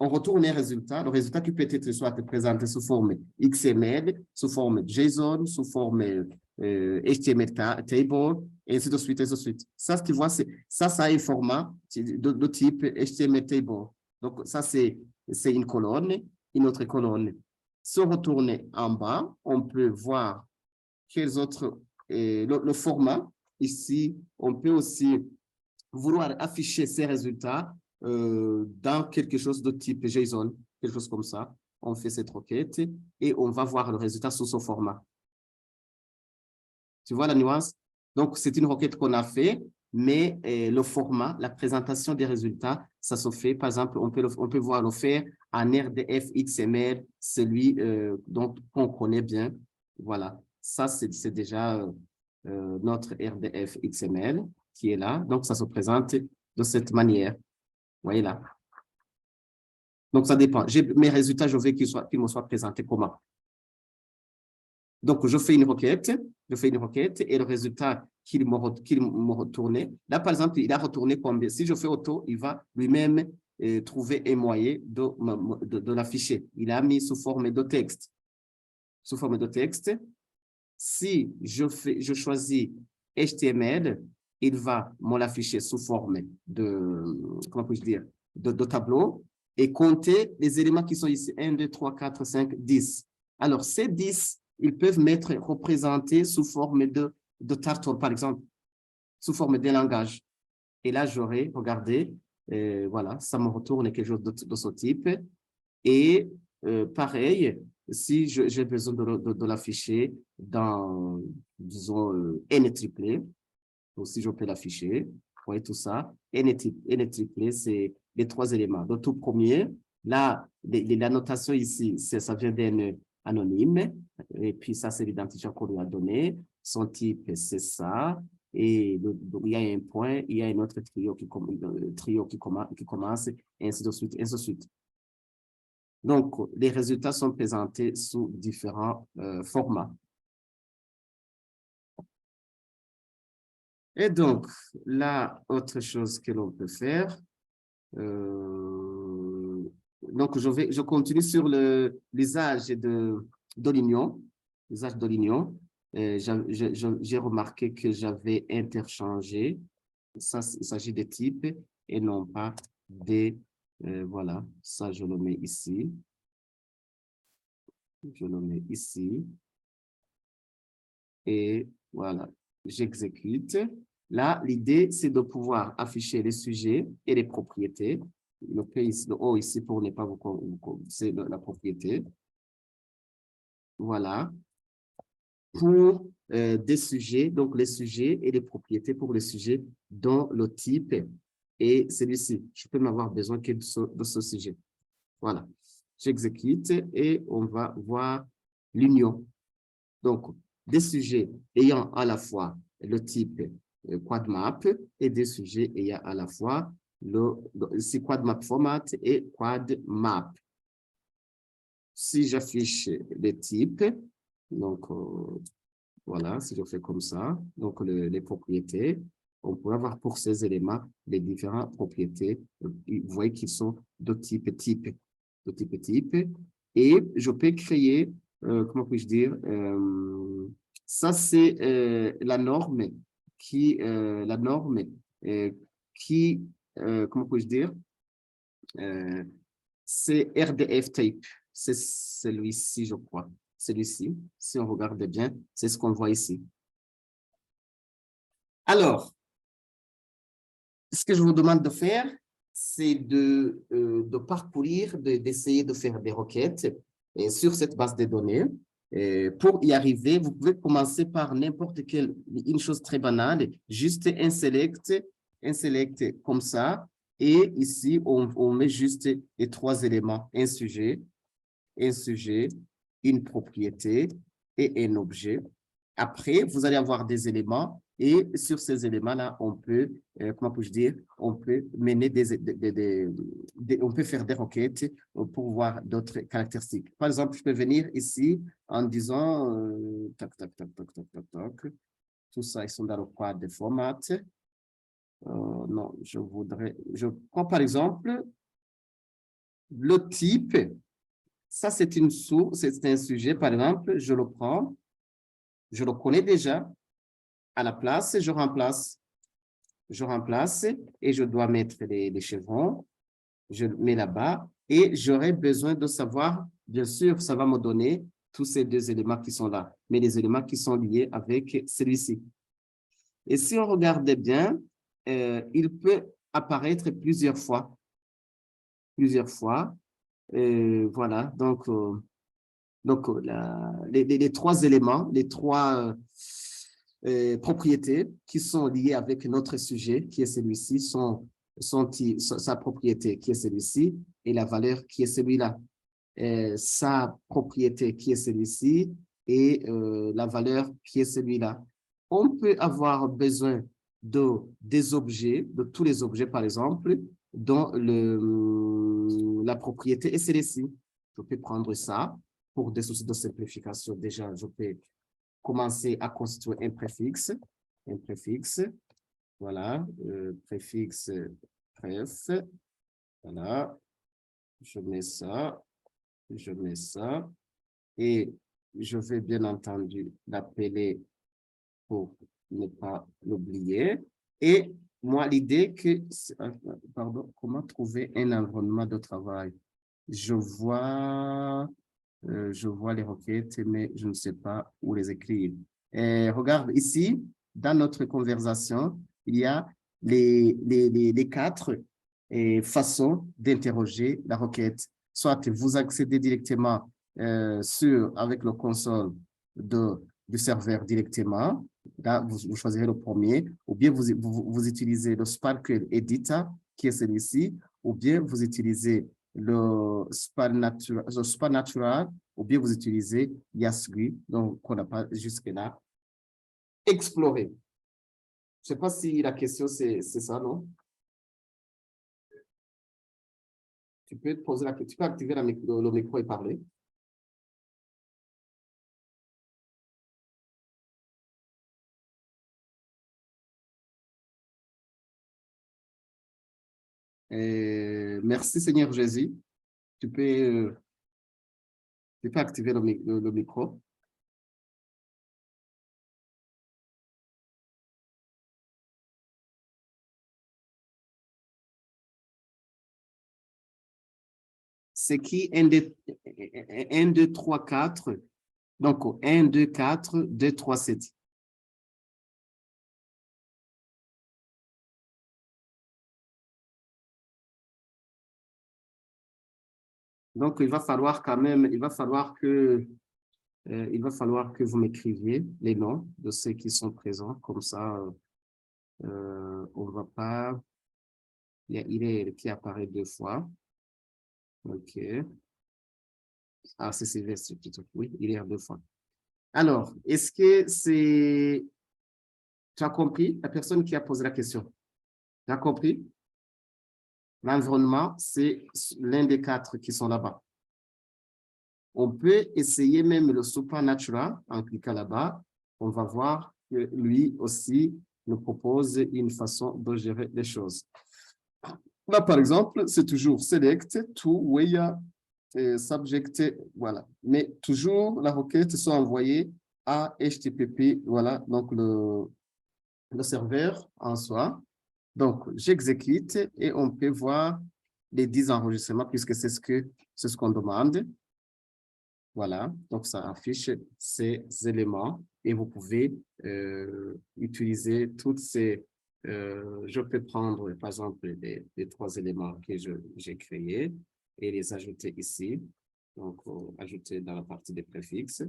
on retourne un résultat. Le résultat qui peut être soit présenté sous forme XML, sous forme JSON, sous forme HTML table, et ainsi de suite, ainsi de suite. Ça, tu vois, ça a un format de type HTML table. Donc, ça, c'est une colonne, une autre colonne. Si on retourne en bas, on peut voir quels autres, le format. Ici, on peut aussi vouloir afficher ces résultats dans quelque chose de type JSON, quelque chose comme ça. On fait cette requête et on va voir le résultat sous ce format. Tu vois la nuance? Donc, c'est une requête qu'on a fait, mais le format, la présentation des résultats, ça se fait. Par exemple, on peut voir le faire en RDF XML, celui qu'on connaît bien. Voilà, ça, c'est déjà notre RDF XML qui est là. Donc, ça se présente de cette manière. Vous voyez là. Donc, ça dépend. Mes résultats, je veux qu'ils me soient présentés comment? Donc, je fais une requête et le résultat qu'il me retourne. Là, par exemple, il a retourné combien? Si je fais auto, il va lui-même trouver un moyen de l'afficher. Il a mis sous forme de texte. Sous forme de texte. Si je choisis HTML, il va me l'afficher sous forme comment puis-je dire, de tableau et compter les éléments qui sont ici. 1, 2, 3, 4, 5, 10. Alors, ces 10, ils peuvent m'être représentés sous forme de turtle, par exemple, sous forme de langage. Et là, j'aurai, regardez, voilà, ça me retourne quelque chose de ce type. Et pareil, si j'ai besoin de l'afficher dans, disons, n triplé, aussi je peux l'afficher, vous voyez tout ça. N triplé, c'est les 3 éléments. Le tout premier, là, la notation ici, ça vient d'un anonyme, et puis ça, c'est l'identifiant qu'on lui a donné. Son type, c'est ça. Et il y a un point, il y a un autre trio qui commence, et ainsi de suite, et ainsi de suite. Donc, les résultats sont présentés sous différents formats. Et donc, là, autre chose que l'on peut faire, donc je continue sur l'usage de l'union. L'usage de l'union. J'ai remarqué que j'avais interchangé. Ça, il s'agit des types et non pas des... voilà, ça, je le mets ici. Je le mets ici. Et voilà, j'exécute. Là, l'idée, c'est de pouvoir afficher les sujets et les propriétés. Le O ici pour ne pas c'est la propriété. Voilà. Pour des sujets, donc les sujets et les propriétés pour les sujets dont le type est celui-ci. Je peux m'avoir besoin que de ce sujet. Voilà. J'exécute et on va voir l'union. Donc, des sujets ayant à la fois le type QuadMap et des sujets ayant à la fois ici QuadMap format et QuadMap. Si j'affiche les types, donc voilà, si je fais comme ça, donc les propriétés, on peut avoir pour ces éléments les différentes propriétés. Vous voyez qu'ils sont de type, et je peux créer, comment puis-je dire, ça c'est la norme qui, comment puis-je dire, c'est RDF type, c'est celui-ci, je crois. Celui-ci, si on regarde bien, c'est ce qu'on voit ici. Alors, ce que je vous demande de faire, c'est de parcourir, d'essayer de faire des requêtes sur cette base de données. Pour y arriver, vous pouvez commencer par n'importe quelle, une chose très banale, juste un select un select comme ça. Et ici, on met juste les 3 éléments, un sujet, une propriété et un objet. Après, vous allez avoir des éléments et sur ces éléments-là, on peut, comment puis-je dire, on peut mener on peut faire des requêtes pour voir d'autres caractéristiques. Par exemple, je peux venir ici en disant, tac, tac, tac, tac, tac, tac, tac, tout ça, ils sont dans le quadre de format. Non, je prends par exemple le type. Ça, c'est une source, c'est un sujet, par exemple, je le prends, je le connais déjà. À la place, je remplace et je dois mettre les chevrons. Je mets là-bas et j'aurai besoin de savoir, bien sûr, ça va me donner tous ces 2 éléments qui sont là, mais les éléments qui sont liés avec celui-ci. Et si on regarde bien, il peut apparaître plusieurs fois. Voilà, donc les 3 éléments, les 3 propriétés qui sont liées avec notre sujet, qui est celui-ci, sa propriété, qui est celui-ci, et la valeur, qui est celui-là. Sa propriété, qui est celui-ci, et la valeur, qui est celui-là. On peut avoir besoin des objets, de tous les objets, par exemple, dont la propriété est celle-ci. Je peux prendre ça. Pour des soucis de simplification, déjà, je peux commencer à constituer un préfixe. Voilà, préfixe pref. Voilà, je mets ça, et je vais bien entendu l'appeler pour ne pas l'oublier. Et moi, l'idée que, pardon, comment trouver un environnement de travail? Je vois les requêtes, mais je ne sais pas où les écrire. Regarde ici, dans notre conversation, il y a les 4 façons d'interroger la requête. Soit vous accédez directement avec le console du serveur directement. Là, vous choisirez le premier, ou bien vous utilisez le SPARQL Editor, qui est celui-ci, ou bien vous utilisez le Supernatural, ou bien vous utilisez Yasui, donc qu'on n'a pas jusque-là exploré. Je ne sais pas si la question, c'est ça, non? Tu peux te poser la question, tu peux activer le micro et parler. Merci Seigneur Jésus. Tu peux activer le micro. C'est qui 1, 2, 3, 4. Donc 1, 2, 4, 2, 3, 7. Donc, il va falloir que vous m'écriviez les noms de ceux qui sont présents. Comme ça, on ne va pas... Il est qui apparaît 2 fois. OK. Ah, c'est Sylvestre plutôt. Oui, il est 2 fois. Alors, est-ce que c'est... Tu as compris? La personne qui a posé la question. Tu as compris? L'environnement, c'est l'un des 4 qui sont là-bas. On peut essayer même le Supernatural en cliquant là-bas. On va voir que lui aussi nous propose une façon de gérer les choses. Là, par exemple, c'est toujours select to where subject, voilà. Mais toujours, la requête sont envoyées à HTTP, voilà, donc le serveur en soi. Donc, j'exécute et on peut voir les 10 enregistrements puisque c'est ce qu'on demande. Voilà, donc ça affiche ces éléments et vous pouvez utiliser toutes ces... je peux prendre, par exemple, les 3 éléments que j'ai créés et les ajouter ici. Donc, ajouter dans la partie des préfixes.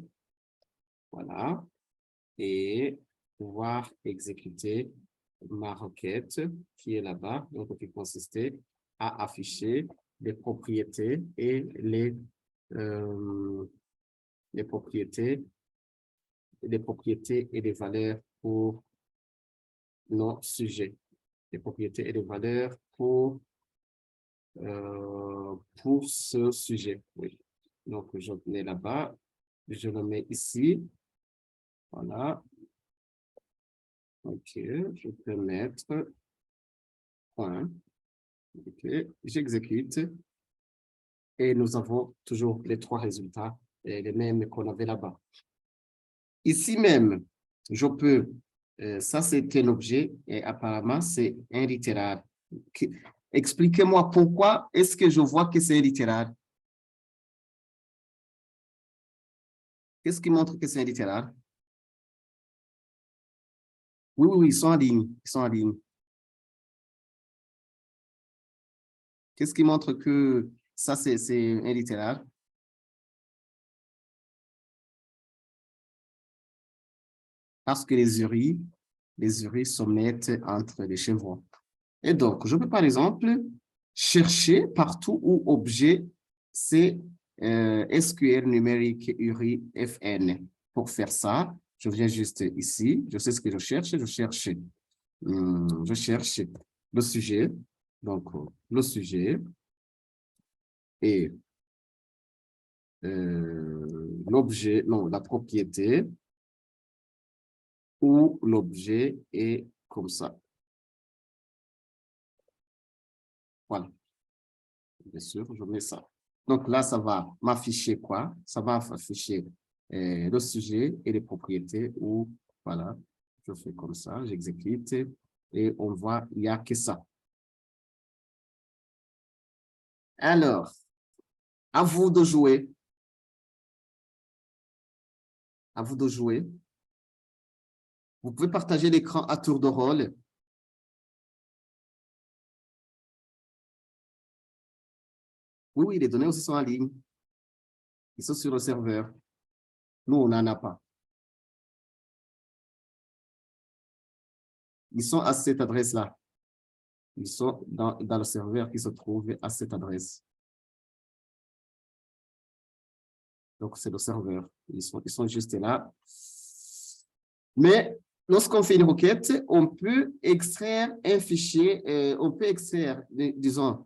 Voilà. Et pouvoir exécuter ma requête qui est là-bas, donc qui consistait à afficher les propriétés et les propriétés et les valeurs pour nos sujets. Les propriétés et les valeurs pour ce sujet. Oui. Donc, je mets là-bas, je le mets ici. Voilà. OK, je peux mettre point. OK, j'exécute. Et nous avons toujours les trois résultats, les mêmes qu'on avait là-bas. Ici même, je peux, ça c'est un objet et apparemment c'est un littéraire. Expliquez-moi pourquoi est-ce que je vois que c'est un littéraire? Qu'est-ce qui montre que c'est un littéraire? Oui, oui, ils sont en ligne. Ils sont en ligne. Qu'est-ce qui montre que ça, c'est un littéraire? Parce que les urries se mettent entre les chevrons. Et donc, je peux par exemple chercher partout où objet, c'est SQL numérique URI FN. Pour faire ça, je viens juste ici, je sais ce que je cherche le sujet, donc le sujet et l'objet, non, la propriété où l'objet est comme ça. Voilà. Bien sûr, je mets ça. Donc là, ça va m'afficher quoi? Ça va afficher le sujet et les propriétés où, voilà, je fais comme ça, j'exécute et on voit, il n'y a que ça. Alors, à vous de jouer. À vous de jouer. Vous pouvez partager l'écran à tour de rôle. Oui, oui, les données aussi sont en ligne. Ils sont sur le serveur. Nous, on n'en a pas. Ils sont à cette adresse-là. Ils sont dans le serveur qui se trouve à cette adresse. Donc, c'est le serveur. Ils sont juste là. Mais lorsqu'on fait une requête, on peut extraire un fichier, on peut extraire, disons,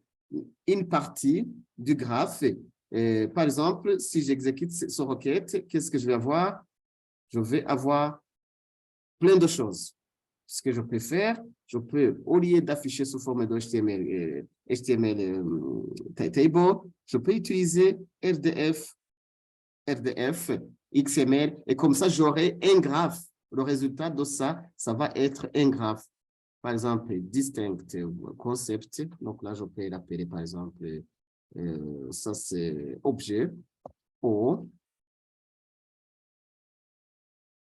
une partie du graphe. Par exemple, si j'exécute cette requête, qu'est-ce que je vais avoir? Je vais avoir plein de choses. Ce que je peux faire, je peux, au lieu d'afficher sous forme de HTML table, je peux utiliser RDF, XML, et comme ça, j'aurai un graphe. Le résultat de ça, ça va être un graphe. Par exemple, distinct concept. Donc là, je peux l'appeler, par exemple, ça c'est objet, O.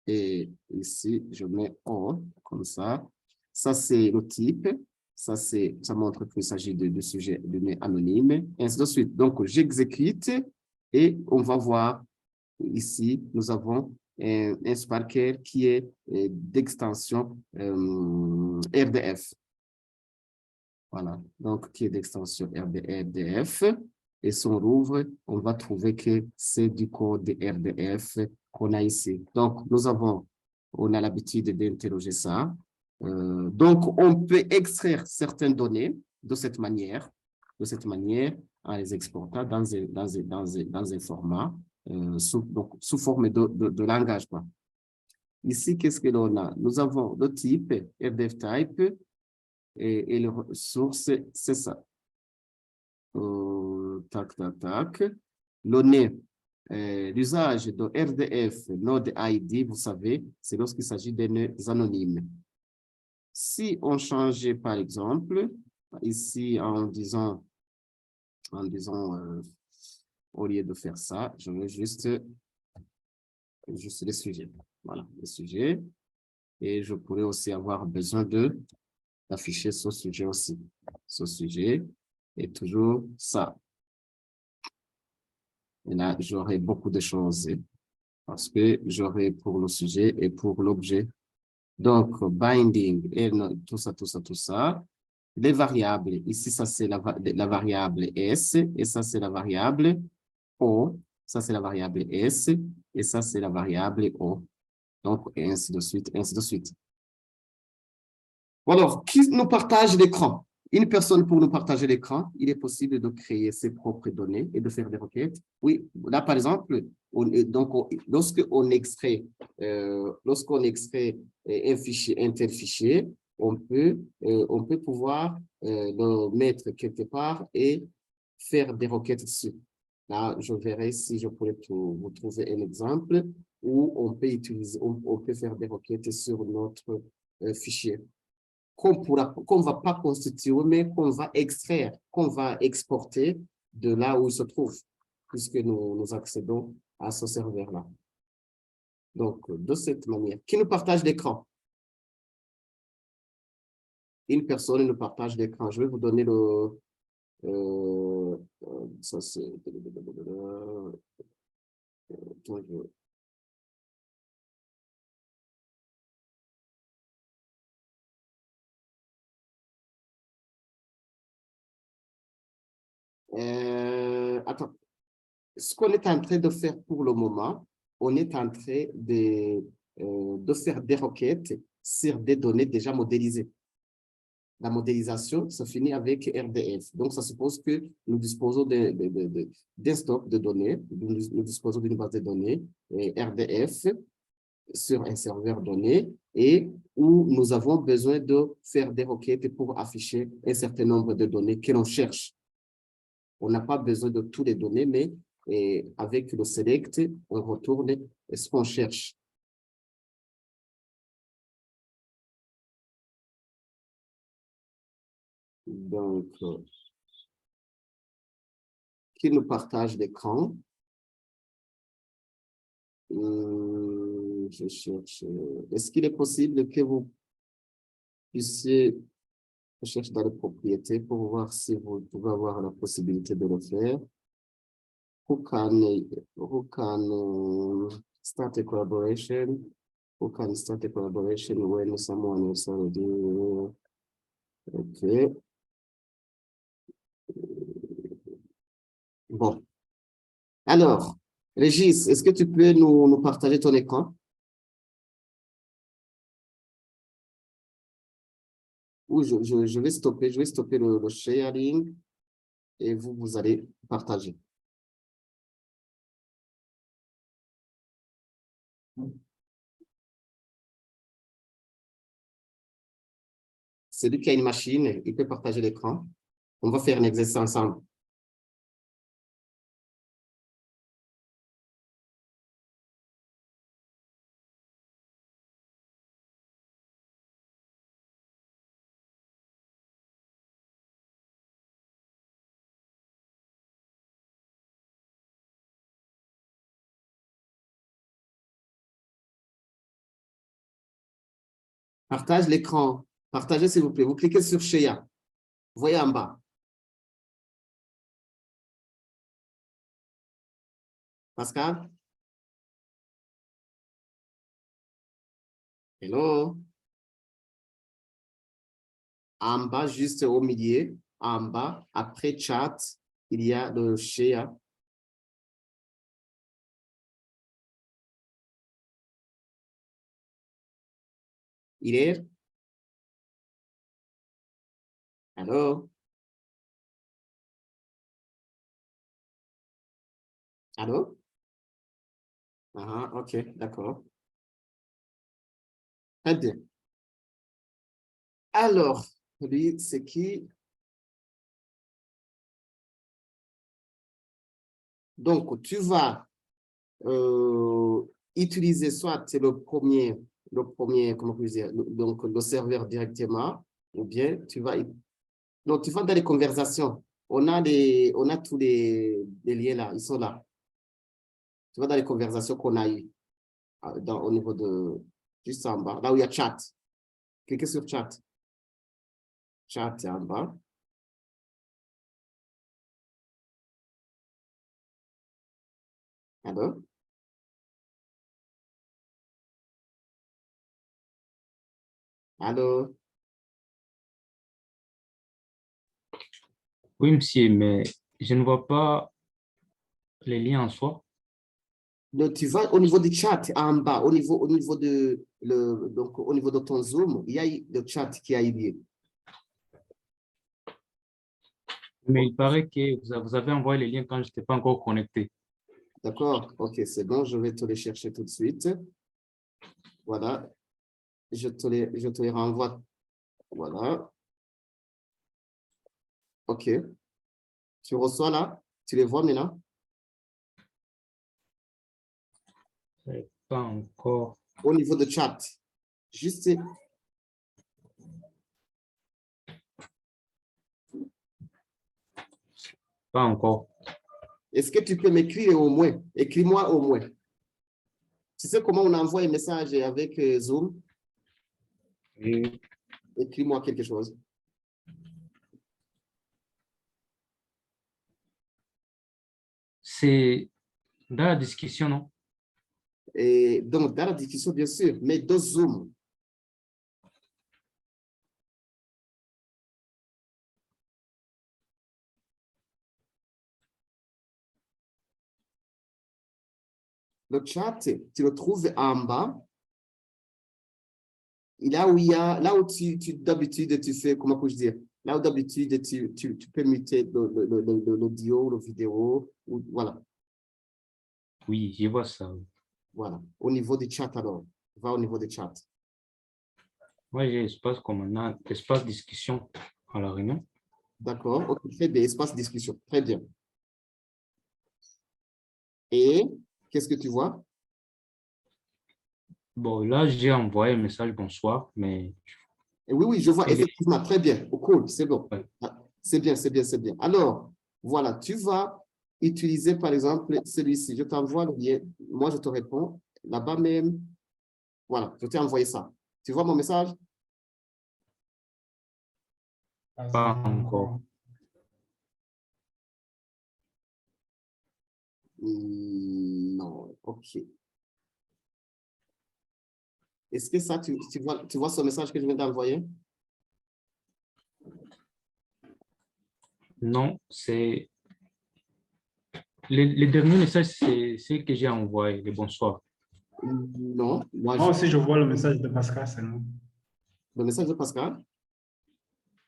Et ici, je mets O, comme ça. Ça, c'est le type. Ça montre qu'il s'agit de sujet de données anonymes, et ainsi de suite. Donc, j'exécute et on va voir ici, nous avons un Sparker qui est d'extension RDF. Voilà, donc qui est d'extension RDF. Et si on rouvre, on va trouver que c'est du code RDF qu'on a ici. Donc, on a l'habitude d'interroger ça. Donc, on peut extraire certaines données de cette manière en les exportant dans un format sous forme de langage, quoi. Ici, qu'est-ce que l'on a? Nous avons le type RDF type et le source, c'est ça. Tac, tac, tac. L'usage de RDF, Node ID, vous savez, c'est lorsqu'il s'agit de données anonymes. Si on changeait, par exemple, ici en disant au lieu de faire ça, je mets juste les sujets. Voilà, les sujets. Et je pourrais aussi avoir besoin d'afficher ce sujet aussi. Ce sujet est toujours ça. Et là, j'aurai beaucoup de choses parce que j'aurai pour le sujet et pour l'objet Donc, binding et tout ça, tout ça, tout ça. Les variables, ici, ça c'est la variable S et ça c'est la variable O. Ça c'est la variable S et ça c'est la variable O. Donc, et ainsi de suite, ainsi de suite. Alors, qui nous partage l'écran? Une personne pour nous partager l'écran, il est possible de créer ses propres données et de faire des requêtes. Oui, là, par exemple, lorsqu'on extrait un fichier, un tel fichier, on peut pouvoir le mettre quelque part et faire des requêtes dessus. Là, je verrai si je pourrais vous trouver un exemple où on peut utiliser, on peut faire des requêtes sur notre fichier qu'on ne va pas constituer, mais qu'on va extraire, qu'on va exporter de là où il se trouve, puisque nous accédons à ce serveur-là. Donc, de cette manière, qui nous partage l'écran? Une personne nous partage l'écran. Je vais vous donner le... ça, c'est... attends. Ce qu'on est en train de faire pour le moment, on est en train de faire des requêtes sur des données déjà modélisées. La modélisation se finit avec RDF. Donc, ça suppose que nous disposons d'un stock de données, nous disposons d'une base de données RDF sur un serveur donné et où nous avons besoin de faire des requêtes pour afficher un certain nombre de données que l'on cherche. On n'a pas besoin de toutes les données, mais avec le select, on retourne ce qu'on cherche. Donc, qui nous partage l'écran? Je cherche. Est-ce qu'il est possible que vous puissiez chercher dans les propriétés pour voir si vous pouvez avoir la possibilité de le faire? Who can start a collaboration? Who can start a collaboration when someone is already... OK. Bon. Alors, Régis, est-ce que tu peux nous partager ton écran? Ou je vais stopper le sharing et vous allez partager. Celui qui a une machine, il peut partager l'écran. On va faire un exercice ensemble. Partage l'écran. Partagez, s'il vous plaît. Vous cliquez sur Share. Vous voyez en bas. Pascal? Hello? En bas, juste au milieu, en bas, après chat, il y a le Share. Il est? Allô? Allô? Ah, OK, d'accord. Très bien. Alors, lui, c'est qui? Donc, tu vas utiliser soit comment dire, donc le serveur directement, ou bien tu vas, non, tu vas dans les conversations. On a tous les liens là, ils sont là. Tu vas dans les conversations qu'on a eues au niveau de, juste en bas, là où il y a chat. Cliquez sur chat. Chat est en bas. Alors, Allô? Oui, monsieur, mais je ne vois pas les liens en soi. Donc, tu vas au niveau du chat en bas, donc, au niveau de ton Zoom, il y a le chat qui a eu lieu. Mais il paraît que vous avez envoyé les liens quand je n'étais pas encore connecté. D'accord? OK, c'est bon, je vais te les chercher tout de suite. Voilà. Je te les renvoie. Voilà. OK. Tu reçois là? Tu les vois maintenant? Pas encore. Au niveau de chat. Juste. Pas encore. Est-ce que tu peux m'écrire au moins? Écris-moi au moins. Tu sais comment on envoie un message avec Zoom? Et Écris-moi quelque chose. c'est dans la discussion, non? Et donc, dans la discussion, bien sûr, mais dans Zoom. Le chat, tu le trouves en bas. Et là où il y a, là où d'habitude, tu fais, comment peux-je dire? Là où d'habitude, tu peux muter l'audio, la vidéo, ou, voilà. Oui, je vois ça. Voilà. Au niveau du chat, alors. Va au niveau du chat. Moi, j'ai espace commandant, espace discussion à la réunion. D'accord. OK, très bien. Espace discussion. Très bien. Et qu'est-ce que tu vois? Bon, là, j'ai envoyé un message bonsoir, mais Et oui, oui, je vois il est- effectivement. Très bien. Oh, cool, c'est bon. ouais. Ah, c'est bien, c'est bien, c'est bien. Alors, voilà, tu vas utiliser, par exemple, celui-ci. Je t'envoie le lien. Moi, je te réponds. Là-bas même. Voilà, je t'ai envoyé ça. Tu vois mon message? Pas encore. Non, OK. Est-ce que ça, tu vois ce message que je viens d'envoyer? Non, c'est les derniers messages, c'est ce que j'ai envoyé, les bonsoir. Non, moi, Moi aussi, je vois le message de Pascal, c'est nous. le message de Pascal?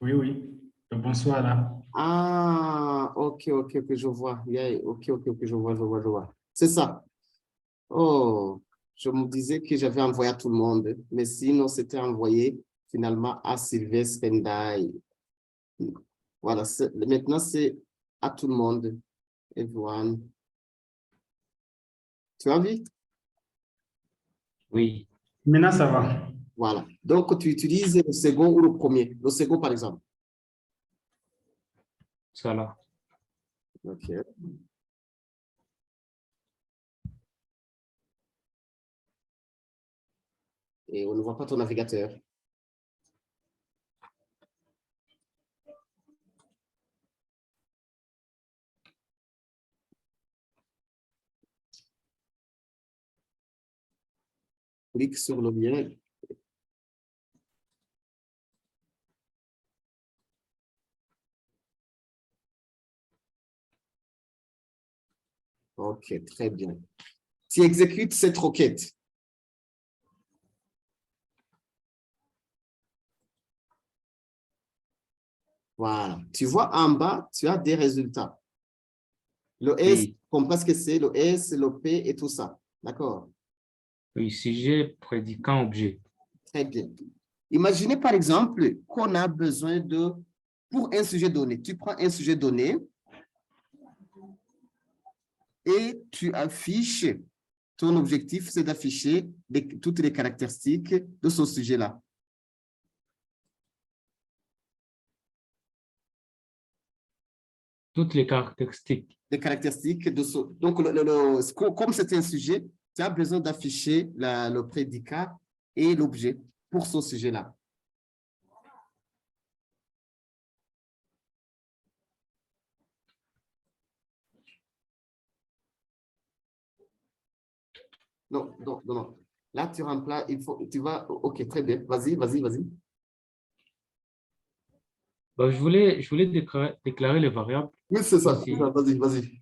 Oui, oui. Le bonsoir là. Ah, OK, OK, OK, je vois. Yeah, OK, OK, OK, je vois, je vois, je vois. C'est ça. Oh, je me disais que j'avais envoyé à tout le monde, mais sinon, c'était envoyé finalement à Sylvestre Ndai. Voilà, maintenant, c'est à tout le monde. Everyone. Tu as vu? Oui, Maintenant, ça va. Voilà. Donc, tu utilises le second ou le premier. Le second, par exemple. ça là. OK. Et on ne voit pas ton navigateur. Clique sur le lien. OK, très bien. Tu exécutes cette requête. Voilà. Tu vois en bas, tu as des résultats. Le S, Oui, on comprend ce que c'est, le S, le P et tout ça. D'accord? oui, sujet, prédicant, objet. Très bien. Imaginez par exemple qu'on a besoin de, pour un sujet donné, tu prends un sujet donné et tu affiches, ton objectif, c'est d'afficher toutes les caractéristiques de ce sujet-là. Toutes les caractéristiques. Les caractéristiques de ce... Donc, comme c'est un sujet, tu as besoin d'afficher le prédicat et l'objet pour ce sujet-là. Non, non, non, non. Là, tu remplaces, tu vas, OK, très bien. Vas-y, vas-y, vas-y. Bah, je voulais déclarer les variables. Oui, c'est ça. Ici. Vas-y, vas-y.